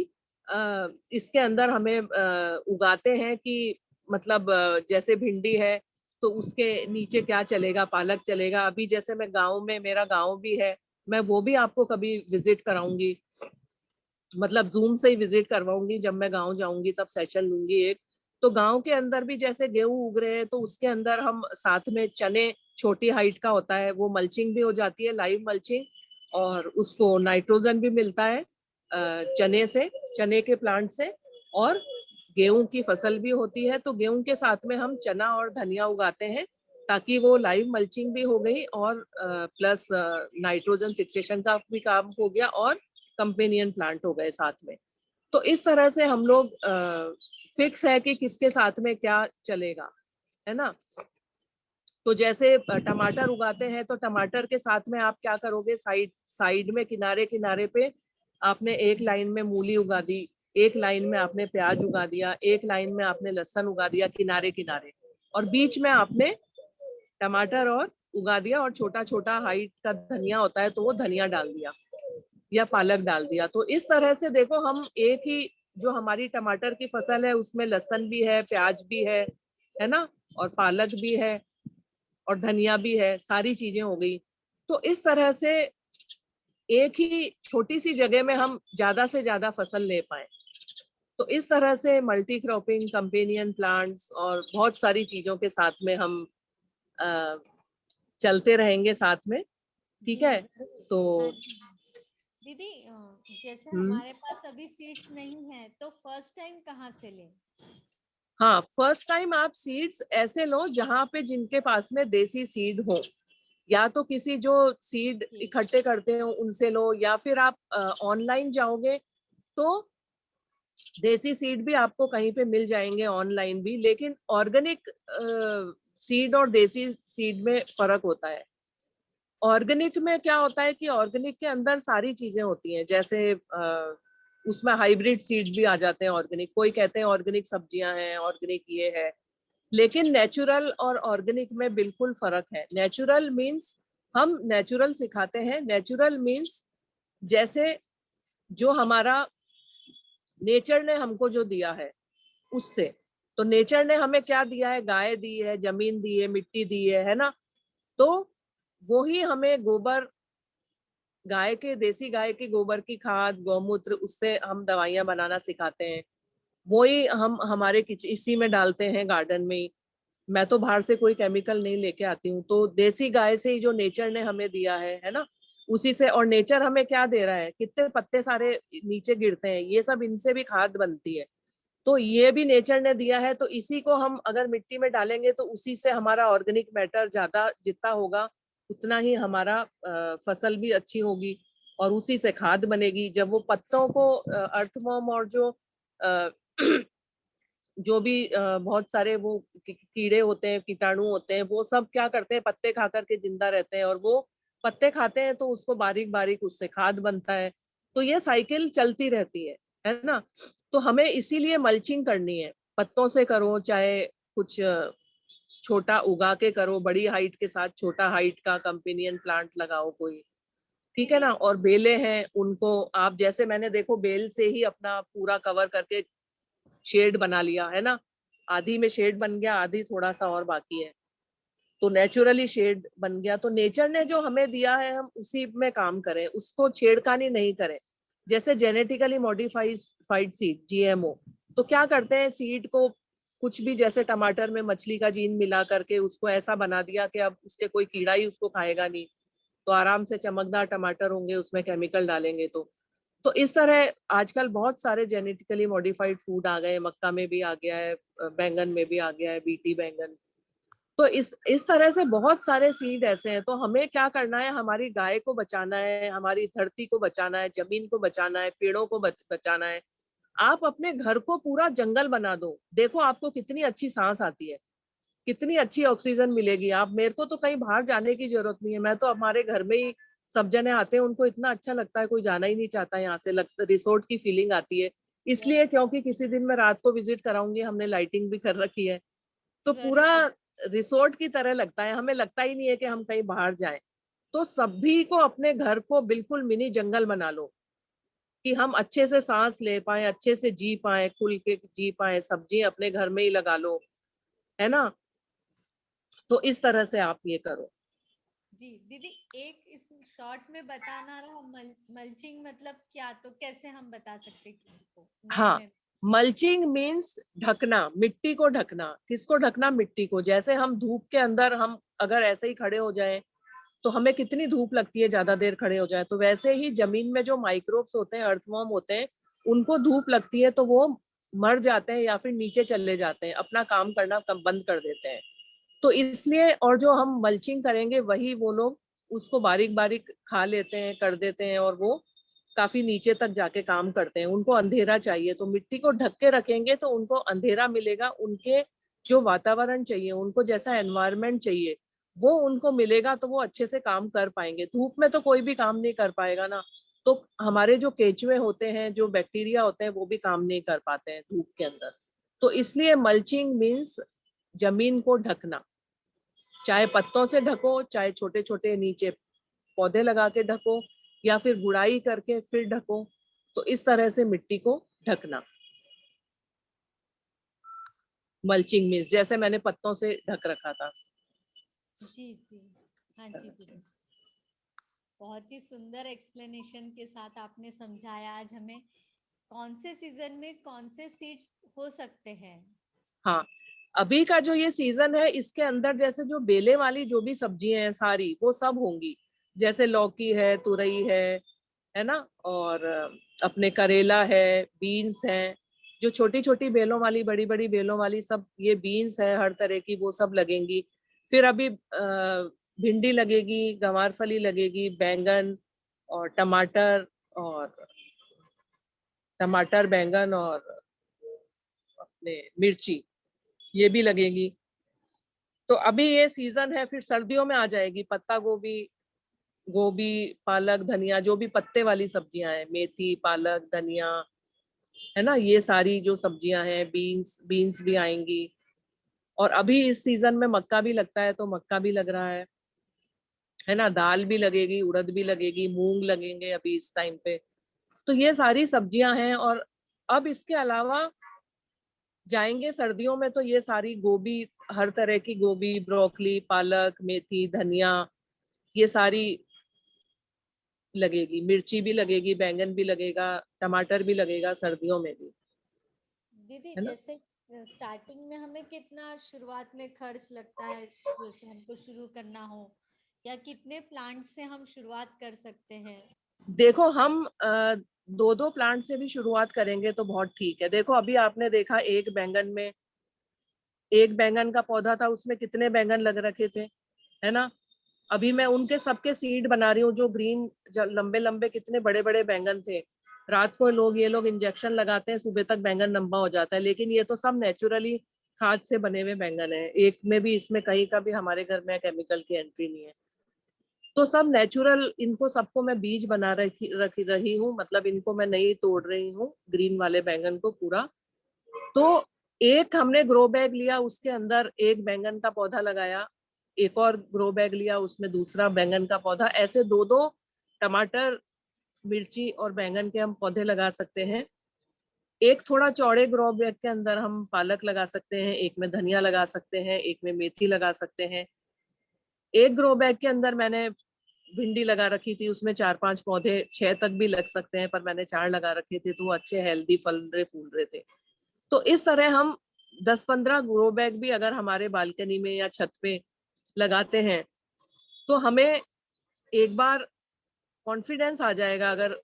इसके अंदर हमें उगाते हैं कि मतलब जैसे भिंडी है तो उसके नीचे क्या चलेगा, पालक चलेगा। अभी जैसे मैं गांव में, मेरा गांव भी है, मैं वो भी आपको कभी विजिट कराऊंगी, मतलब जूम से ही विजिट करवाऊंगी। जब मैं गांव जाऊंगी तब सेशन लूंगी एक। तो गांव के अंदर भी जैसे गेहूं उग रहे हैं तो उसके अंदर हम साथ में चने, छोटी हाइट का होता है, वो मल्चिंग भी हो जाती है, लाइव मल्चिंग, और उसको नाइट्रोजन भी मिलता है चने से, चने के प्लांट से। और गेहूं की फसल भी होती है, तो गेहूं के साथ में हम चना और धनिया उगाते हैं, ताकि वो लाइव मल्चिंग भी हो गई और प्लस नाइट्रोजन फिक्सेशन का भी काम हो गया और कंपेनियन प्लांट हो गए साथ में। तो इस तरह से हम लोग फिक्स है कि किसके साथ में क्या चलेगा, है ना। तो जैसे टमाटर उगाते हैं तो टमाटर के साथ में आप क्या करोगे, साइड साइड में किनारे किनारे पे आपने एक लाइन में मूली उगा दी, एक लाइन में आपने प्याज उगा दिया, एक लाइन में आपने लहसुन उगा दिया किनारे किनारे, और बीच में आपने टमाटर और उगा दिया, और छोटा छोटा हाइट का धनिया होता है तो वो धनिया डाल दिया या पालक डाल दिया। तो इस तरह से देखो, हम एक ही जो हमारी टमाटर की फसल है उसमें लहसुन भी है, प्याज भी है ना, और पालक भी है और धनिया भी है, सारी चीजें हो गई। तो इस तरह से एक ही छोटी सी जगह में हम ज्यादा से ज्यादा फसल ले पाए। तो इस तरह से मल्टी क्रॉपिंग, कंपेनियन प्लांट्स और बहुत सारी चीजों के साथ में हम चलते रहेंगे साथ में, ठीक है। तो
हाँ जी। दीदी जैसे हमारे पास अभी सीड्स नहीं है तो फर्स्ट टाइम कहाँ से लें?
हाँ, फर्स्ट टाइम आप सीड्स ऐसे लो जहाँ पे जिनके पास में देसी सीड हो, या तो किसी जो सीड इकट्ठे करते हो उनसे लो, या फिर आप ऑनलाइन जाओगे तो देसी सीड भी आपको कहीं पे मिल जाएंगे ऑनलाइन भी। लेकिन ऑर्गेनिक सीड और देसी सीड में फर्क होता है। ऑर्गेनिक में क्या होता है कि ऑर्गेनिक के अंदर सारी चीजें होती हैं, जैसे उसमें हाइब्रिड सीड भी आ जाते हैं ऑर्गेनिक। कोई कहते हैं ऑर्गेनिक सब्जियां हैं, ऑर्गेनिक ये है, लेकिन नेचुरल और ऑर्गेनिक में बिल्कुल फर्क है। नेचुरल मीन्स हम नेचुरल सिखाते हैं। नेचुरल मीन्स जैसे जो हमारा नेचर ने हमको जो दिया है उससे। तो नेचर ने हमें क्या दिया है, गाय दी है, जमीन दी है, मिट्टी दी है ना। तो वो ही हमें गोबर, गाय के, देसी गाय के गोबर की खाद, गौमूत्र, उससे हम दवाइयां बनाना सिखाते हैं। वही हम हमारे किचन इसी में डालते हैं, गार्डन में ही। मैं तो बाहर से कोई केमिकल नहीं लेके आती हूँ, तो देसी गाय से ही जो नेचर ने हमें दिया है ना, उसी से। और नेचर हमें क्या दे रहा है, कितने पत्ते सारे नीचे गिरते हैं, ये सब इनसे भी खाद बनती है। तो ये भी नेचर ने दिया है, तो इसी को हम अगर मिट्टी में डालेंगे तो उसी से हमारा ऑर्गेनिक मैटर ज्यादा जितना होगा उतना ही हमारा फसल भी अच्छी होगी, और उसी से खाद बनेगी। जब वो पत्तों को अर्थवॉर्म और जो अ, जो भी बहुत सारे वो कीड़े होते हैं, कीटाणु होते हैं, वो सब क्या करते हैं, पत्ते खा करके जिंदा रहते हैं, और वो पत्ते खाते हैं तो उसको बारीक बारीक उससे खाद बनता है। तो ये साइकिल चलती रहती है ना। तो हमें इसीलिए मल्चिंग करनी है। पत्तों से करो, चाहे कुछ छोटा उगा के करो, बड़ी हाइट के साथ छोटा हाइट का कंपेनियन प्लांट लगाओ कोई, ठीक है ना। और बेलें हैं, उनको आप जैसे मैंने देखो बेल से ही अपना पूरा कवर करके शेड बना लिया है ना। आधी में शेड बन गया, आधी थोड़ा सा और बाकी है, तो नेचुरली शेड बन गया। तो नेचर ने जो हमें दिया है हम उसी में काम करें, उसको छेड़खानी नहीं करें। जैसे जेनेटिकली मॉडिफाइड सीड, जीएमओ, तो क्या करते हैं, सीड को कुछ भी, जैसे टमाटर में मछली का जीन मिला करके उसको ऐसा बना दिया कि अब उसके कोई कीड़ा ही उसको खाएगा नहीं, तो आराम से चमकदार टमाटर होंगे, उसमें केमिकल डालेंगे तो इस तरह आजकल बहुत सारे जेनेटिकली मॉडिफाइड फूड आ गए, मक्का में भी आ गया है, बैंगन में भी आ गया है, बीटी बैंगन। तो इस तरह से बहुत सारे सीड ऐसे हैं। तो हमें क्या करना है, हमारी गाय को बचाना है, हमारी धरती को बचाना है, जमीन को बचाना है, पेड़ों को बचाना है। आप अपने घर को पूरा जंगल बना दो, देखो आपको कितनी अच्छी सांस आती है, कितनी अच्छी ऑक्सीजन मिलेगी। आप, मेरे को तो कहीं बाहर जाने की जरूरत नहीं है, मैं तो हमारे घर में ही, सब जने आते हैं, उनको इतना अच्छा लगता है, कोई जाना ही नहीं चाहता यहाँ से, लगता रिसोर्ट की फीलिंग आती है। इसलिए क्योंकि किसी दिन मैं रात को विजिट कराऊंगी, हमने लाइटिंग भी कर रखी है, तो पूरा रिसोर्ट की तरह लगता है, हमें लगता ही नहीं है कि हम कहीं बाहर जाएं। तो सभी को अपने घर को बिल्कुल मिनी जंगल बना लो, कि हम अच्छे से सांस ले पाए, अच्छे से जी पाए, खुल के जी पाए, सब्जी अपने घर में ही लगा लो, है ना। तो इस तरह से आप ये करो।
जी दीदी, एक इस शॉर्ट में बताना रहा, मल्चिंग मतलब क्या, तो कैसे हम बता सकते किसी को नए
हाँ,
में?
मल्चिंग मीन्स ढकना, मिट्टी को ढकना। किसको ढकना? मिट्टी को। जैसे हम धूप के अंदर, हम अगर ऐसे ही खड़े हो जाएं तो हमें कितनी धूप लगती है ज्यादा देर खड़े हो जाए, तो वैसे ही जमीन में जो माइक्रोब्स होते हैं, अर्थवॉर्म होते हैं, उनको धूप लगती है तो वो मर जाते हैं या फिर नीचे चले जाते हैं, अपना काम करना बंद कर देते हैं। तो इसलिए, और जो हम मल्चिंग करेंगे वही वो लोग उसको बारीक बारीक खा लेते हैं, कर देते हैं, और वो काफी नीचे तक जाके काम करते हैं। उनको अंधेरा चाहिए, तो मिट्टी को ढक के रखेंगे तो उनको अंधेरा मिलेगा, उनके जो वातावरण चाहिए, उनको जैसा एनवायरनमेंट चाहिए वो उनको मिलेगा, तो वो अच्छे से काम कर पाएंगे। धूप में तो कोई भी काम नहीं कर पाएगा ना, तो हमारे जो केचुए होते हैं, जो बैक्टीरिया होते हैं, वो भी काम नहीं कर पाते हैं धूप के अंदर। तो इसलिए मल्चिंग मीन्स जमीन को ढकना, चाहे पत्तों से ढको, चाहे छोटे छोटे नीचे पौधे लगा के ढको, या फिर गुड़ाई करके फिर ढको। तो इस तरह से मिट्टी को ढकना मल्चिंग मीन्स, जैसे मैंने पत्तों से ढक रखा था।
जी जी, हाँ जी दीदी, बहुत ही सुंदर एक्सप्लेनेशन के साथ आपने समझाया आज हमें कौन से सीजन में कौन से सीड्स हो सकते हैं।
हाँ, अभी का जो ये सीजन है, इसके अंदर जैसे जो बेले वाली जो भी सब्जियां हैं सारी, वो सब होंगी। जैसे लौकी है, तुरई है ना, और अपने करेला है, बीन्स है, जो छोटी छोटी बेलों वाली, बड़ी बड़ी बेलों वाली, सब ये बीन्स है हर तरह की, वो सब लगेंगी। फिर अभी भिंडी लगेगी, गंवारफली लगेगी, बैंगन और टमाटर बैंगन और अपने मिर्ची, ये भी लगेगी। तो अभी ये सीजन है, फिर सर्दियों में आ जाएगी पत्ता गोभी, गोभी, पालक, धनिया, जो भी पत्ते वाली सब्जियां हैं, मेथी, पालक, धनिया, है ना, ये सारी जो सब्जियां हैं, बीन्स बीन्स भी आएंगी। और अभी इस सीजन में मक्का भी लगता है, तो मक्का भी लग रहा है ना, दाल भी लगेगी, उड़द भी लगेगी, मूंग लगेंगे अभी इस टाइम पे। तो ये सारी सब्जियां हैं। और अब इसके अलावा जाएंगे सर्दियों में, तो ये सारी गोभी, हर तरह की गोभी, ब्रोकली, पालक, मेथी, धनिया, ये सारी लगेगी, मिर्ची भी लगेगी, बैंगन भी लगेगा, टमाटर भी लगेगा सर्दियों में भी,
दीदी
है ना।
जैसे स्टार्टिंग में हमें कितना शुरुआत में खर्च लगता है, जैसे हमको शुरू करना हो, या कितने प्लांट से हम शुरुआत कर सकते हैं?
देखो, हम दो दो प्लांट से भी शुरुआत करेंगे तो बहुत ठीक है। देखो, अभी आपने देखा एक बैंगन में, एक बैंगन का पौधा था, उसमें कितने बैंगन लग रखे थे, है ना। अभी मैं उनके सबके सीड बना रही हूँ, जो ग्रीन, लंबे लंबे कितने बड़े बड़े बैंगन थे। रात को ये लोग इंजेक्शन लगाते हैं, सुबह तक बैंगन लंबा हो जाता है, लेकिन ये तो सब नेचुरली खाद से बने हुए बैंगन है। एक में भी, इसमें कहीं का भी हमारे घर में केमिकल की एंट्री नहीं है। तो सब नेचुरल, इनको सबको मैं बीज बना रही हूँ, मतलब इनको मैं नहीं तोड़ रही हूँ, ग्रीन वाले बैंगन को पूरा। तो एक हमने ग्रो बैग लिया, उसके अंदर एक बैंगन का पौधा लगाया, एक और ग्रो बैग लिया, उसमें दूसरा बैंगन का पौधा, ऐसे दो दो टमाटर, मिर्ची और बैंगन के हम पौधे लगा सकते हैं। एक थोड़ा चौड़े ग्रो बैग के अंदर हम पालक लगा सकते हैं, एक में धनिया लगा सकते हैं, एक में मेथी लगा सकते हैं। एक ग्रो बैग के अंदर मैंने भिंडी लगा रखी थी, उसमें 4-5 पौधे, 6 तक भी लग सकते हैं, पर मैंने 4 लगा रखे थे, तो वो अच्छे हेल्दी फल रहे, फूल रहे थे। तो इस तरह हम 10-15 ग्रो बैग भी अगर हमारे बालकनी में या छत पे लगाते हैं तो हमें एक बार कॉन्फिडेंस आ जाएगा। अगर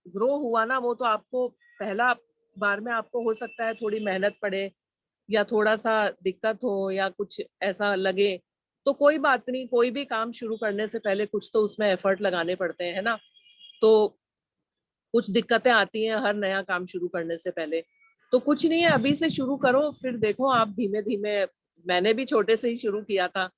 ग्रो हुआ ना वो, तो आपको पहला बार में आपको हो सकता है थोड़ी मेहनत पड़े या थोड़ा सा दिक्कत हो या कुछ ऐसा लगे, तो कोई बात नहीं। कोई भी काम शुरू करने से पहले कुछ तो उसमें एफर्ट लगाने पड़ते हैं, है ना। तो कुछ दिक्कतें आती हैं हर नया काम शुरू करने से पहले। तो कुछ नहीं है, अभी से शुरू करो, फिर देखो आप धीमे धीमे। मैंने भी छोटे से ही शुरू किया था।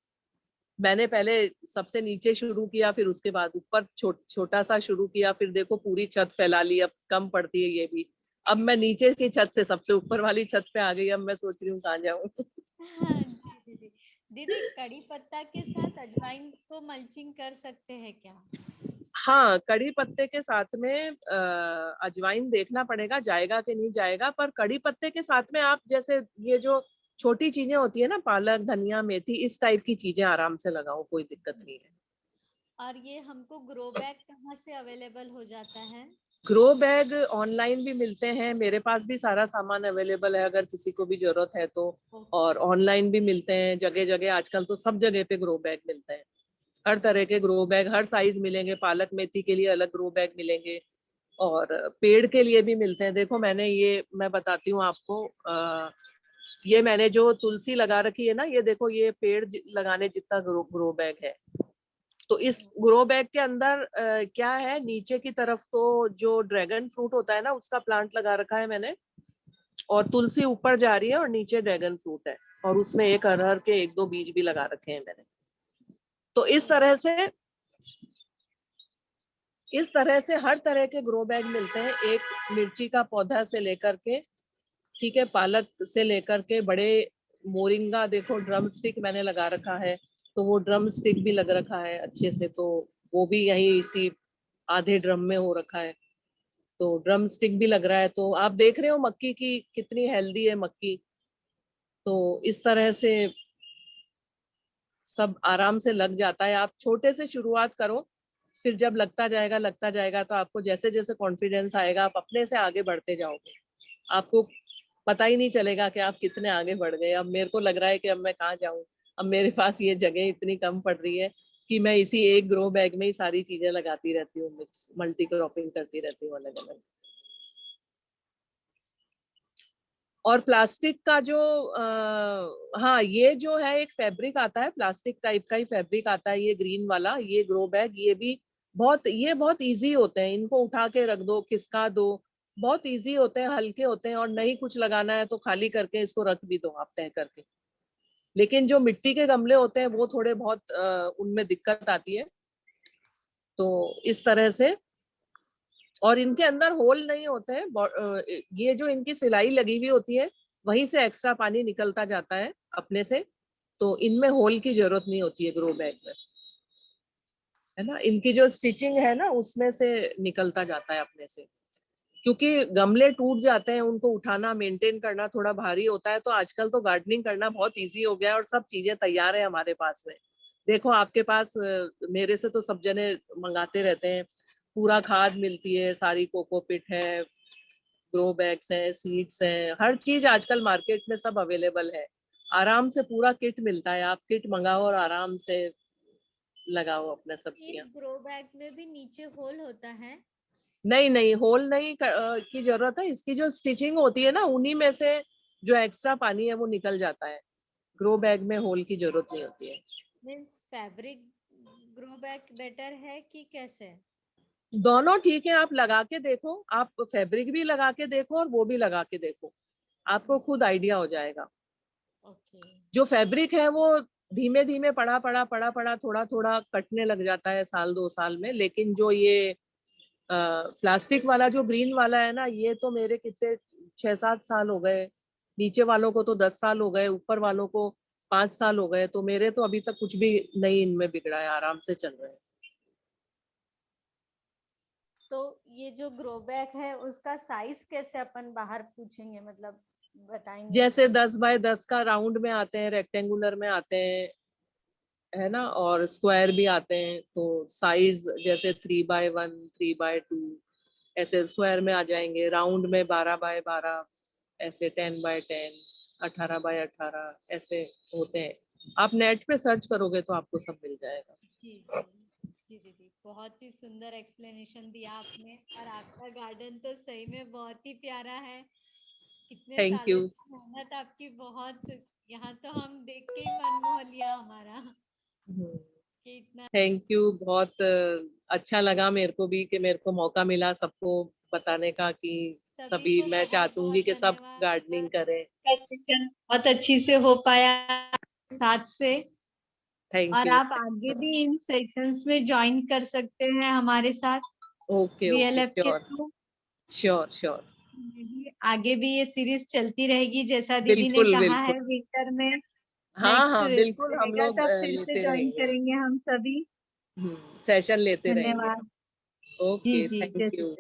मैंने पहले सबसे नीचे शुरू किया, फिर उसके बाद ऊपर छोटा सा शुरू किया, फिर देखो पूरी छत फैला ली। अब कम पड़ती है ये भी। अब मैं नीचे की छत से सबसे ऊपर वाली छत पे आ गई। अब मैं सोच रही हूँ कहाँ जाऊँ।
हाँ जी दीदी। दीदी कड़ी पत्ता के साथ अजवाइन को मल्चिंग कर सकते हैं क्या?
हाँ, कड़ी पत्ते के साथ में अजवाइन देखना पड़ेगा जाएगा कि नहीं जाएगा। पर कड़ी पत्ते के साथ में आप जैसे ये जो छोटी चीजें होती है ना, पालक, धनिया, मेथी, इस टाइप की चीजें आराम से लगाओ, कोई दिक्कत नहीं है।
और ये हमको ग्रो बैग कहाँ से अवेलेबल हो जाता है?
ग्रो बैग ऑनलाइन भी मिलते हैं, मेरे पास भी सारा सामान अवेलेबल है अगर किसी को भी जरूरत है तो। और ऑनलाइन भी मिलते हैं जगह जगह, आजकल तो सब जगह पे ग्रो बैग मिलते हैं। हर तरह के ग्रो बैग, हर साइज मिलेंगे। पालक मेथी के लिए अलग ग्रो बैग मिलेंगे और पेड़ के लिए भी मिलते हैं। देखो मैंने ये, मैं बताती हूँ आपको, ये मैंने जो तुलसी लगा रखी है ना, ये देखो ये पेड़ लगाने जितना ग्रो बैग है। तो इस ग्रो बैग के अंदर क्या है, नीचे की तरफ तो जो ड्रैगन फ्रूट होता है ना, उसका प्लांट लगा रखा है मैंने। और तुलसी ऊपर जा रही है और नीचे ड्रैगन फ्रूट है। और उसमें एक अरहर के 1-2 बीज भी लगा रखे हैं मैंने। तो इस तरह से हर तरह के ग्रो बैग मिलते हैं। एक मिर्ची का पौधा से लेकर के, ठीक है, पालक से लेकर के बड़े मोरिंगा, देखो ड्रम स्टिक मैंने लगा रखा है। तो वो ड्रम स्टिक भी लग रखा है अच्छे से, तो वो भी यही इसी आधे ड्रम में हो रखा है। तो ड्रम स्टिक भी लग रहा है। तो आप देख रहे हो मक्की की कितनी हेल्दी है मक्की। तो इस तरह से सब आराम से लग जाता है। आप छोटे से शुरुआत करो, फिर जब लगता जाएगा तो आपको जैसे जैसे कॉन्फिडेंस आएगा आप अपने से आगे बढ़ते जाओगे। आपको पता ही नहीं चलेगा कि आप कितने आगे बढ़ गए। अब मेरे को लग रहा है कि अब मैं कहाँ जाऊँ। अब मेरे पास ये जगह इतनी कम पड़ रही है कि मैं इसी एक ग्रो बैग में ही सारी चीजें लगाती रहती हूँ, मिक्स मल्टी क्रॉपिंग करती रहती हूँ अलग अलग। और प्लास्टिक का जो हाँ, ये जो है एक फैब्रिक आता है, प्लास्टिक टाइप का ही फैब्रिक आता है, ये ग्रीन वाला, ये ग्रो बैग, ये बहुत इजी होते हैं। इनको उठा के रख दो, खिसका दो, बहुत इजी होते हैं, हल्के होते हैं। और नहीं कुछ लगाना है तो खाली करके इसको रख भी दो आप तय करके। लेकिन जो मिट्टी के गमले होते हैं वो थोड़े बहुत उनमें दिक्कत आती है। तो इस तरह से, और इनके अंदर होल नहीं होते हैं। ये जो इनकी सिलाई लगी हुई होती है, वहीं से एक्स्ट्रा पानी निकलता जाता है अपने से। तो इनमें होल की जरूरत नहीं होती है ग्रो बैग में, है ना। इनकी जो स्टिचिंग है ना, उसमें से निकलता जाता है अपने से। क्योंकि गमले टूट जाते हैं, उनको उठाना, मेंटेन करना थोड़ा भारी होता है। तो आजकल तो गार्डनिंग करना बहुत इजी हो गया है और सब चीजें तैयार है हमारे पास में। देखो आपके पास, मेरे से तो सब जने मंगाते रहते हैं। पूरा खाद मिलती है, सारी कोकोपिट है, ग्रो बैग्स है, सीड्स है, हर चीज आजकल मार्केट में सब अवेलेबल है। आराम से पूरा किट मिलता है, आप किट मंगाओ और आराम से लगाओ अपना सब्जियां।
एक ग्रो बैग में भी नीचे होल होता है?
नहीं नहीं, होल नहीं की जरूरत है। इसकी जो स्टिचिंग होती है ना, उन्हीं में से जो एक्स्ट्रा पानी है वो निकल जाता है। ग्रो बैग में होल की जरूरत नहीं होती है।
Means fabric grow bag better है कि कैसे?
दोनों ठीक है, आप लगा के देखो। आप फैब्रिक भी लगा के देखो और वो भी लगा के देखो, आपको खुद आइडिया हो जाएगा।
ओके।
जो फैब्रिक है वो धीमे धीमे पड़ा थोड़ा थोड़ा कटने लग जाता है 1-2 साल में। लेकिन जो ये प्लास्टिक वाला, जो ग्रीन वाला है ना, ये तो मेरे कितने 6-7 साल हो गए। नीचे वालों को तो 10 साल हो गए, ऊपर वालों को 5 साल हो गए। तो मेरे तो अभी तक कुछ भी नहीं इनमें बिगड़ा है, आराम से चल रहे हैं।
तो ये जो ग्रो बैग है उसका साइज कैसे अपन बाहर पूछेंगे, मतलब बताएंगे?
जैसे 10x10 का राउंड में आते हैं, रेक्टेंगुलर में आते हैं, है ना, और स्क्वायर भी आते हैं। तो साइज जैसे 3x1, 3x2, ऐसे स्क्वायर में आ जाएंगे। राउंड में 12x12, ऐसे 10x10, 18x18 ऐसे होते हैं। आप नेट पे सर्च करोगे तो आपको सब मिल जाएगा।
जी जी दीदी, बहुत ही सुंदर एक्सप्लेनेशन दिया आपने, और आपका गार्डन तो सही में बहुत ही प्यारा है। कितने
थैंक
सालों
यू।
की मेहनत आपकी, बहुत, यहाँ तो हम देख के ही मन मोह लिया हमारा कि इतना।
Thank you. बहुत अच्छा लगा मेरे को भी कि मेरे को मौका मिला सबको बताने का कि
सभी
सभी,
को
मैं
बहुत बहुत
चाहूंगी कि सब गार्डनिंग
धन्यवाद।
करें।
का सेशन बहुत अच्छी से हो पाया साथ से,
थैंक
और
यू।
आप आगे भी इन सेशंस में ज्वाइन कर सकते हैं हमारे साथ
ओके ओके,
VLF के
श्योर
थ्रू।
Sure sure.
आगे भी ये सीरीज चलती रहेगी, जैसा दीदी ने
बिल्कुल
कहा
बिल्कुल।
है, विंटर में
हाँ
नेक्स्ट
हाँ बिल्कुल, हम
रहेगा,
लोग
तब फिर से
लेते
ज्वाइन
रहेंगे।
करेंगे हम सभी।
सेशन लेते रहेंगे।
धन्यवाद। जी
ओके,
जी,
थैंक
जैसे
यू।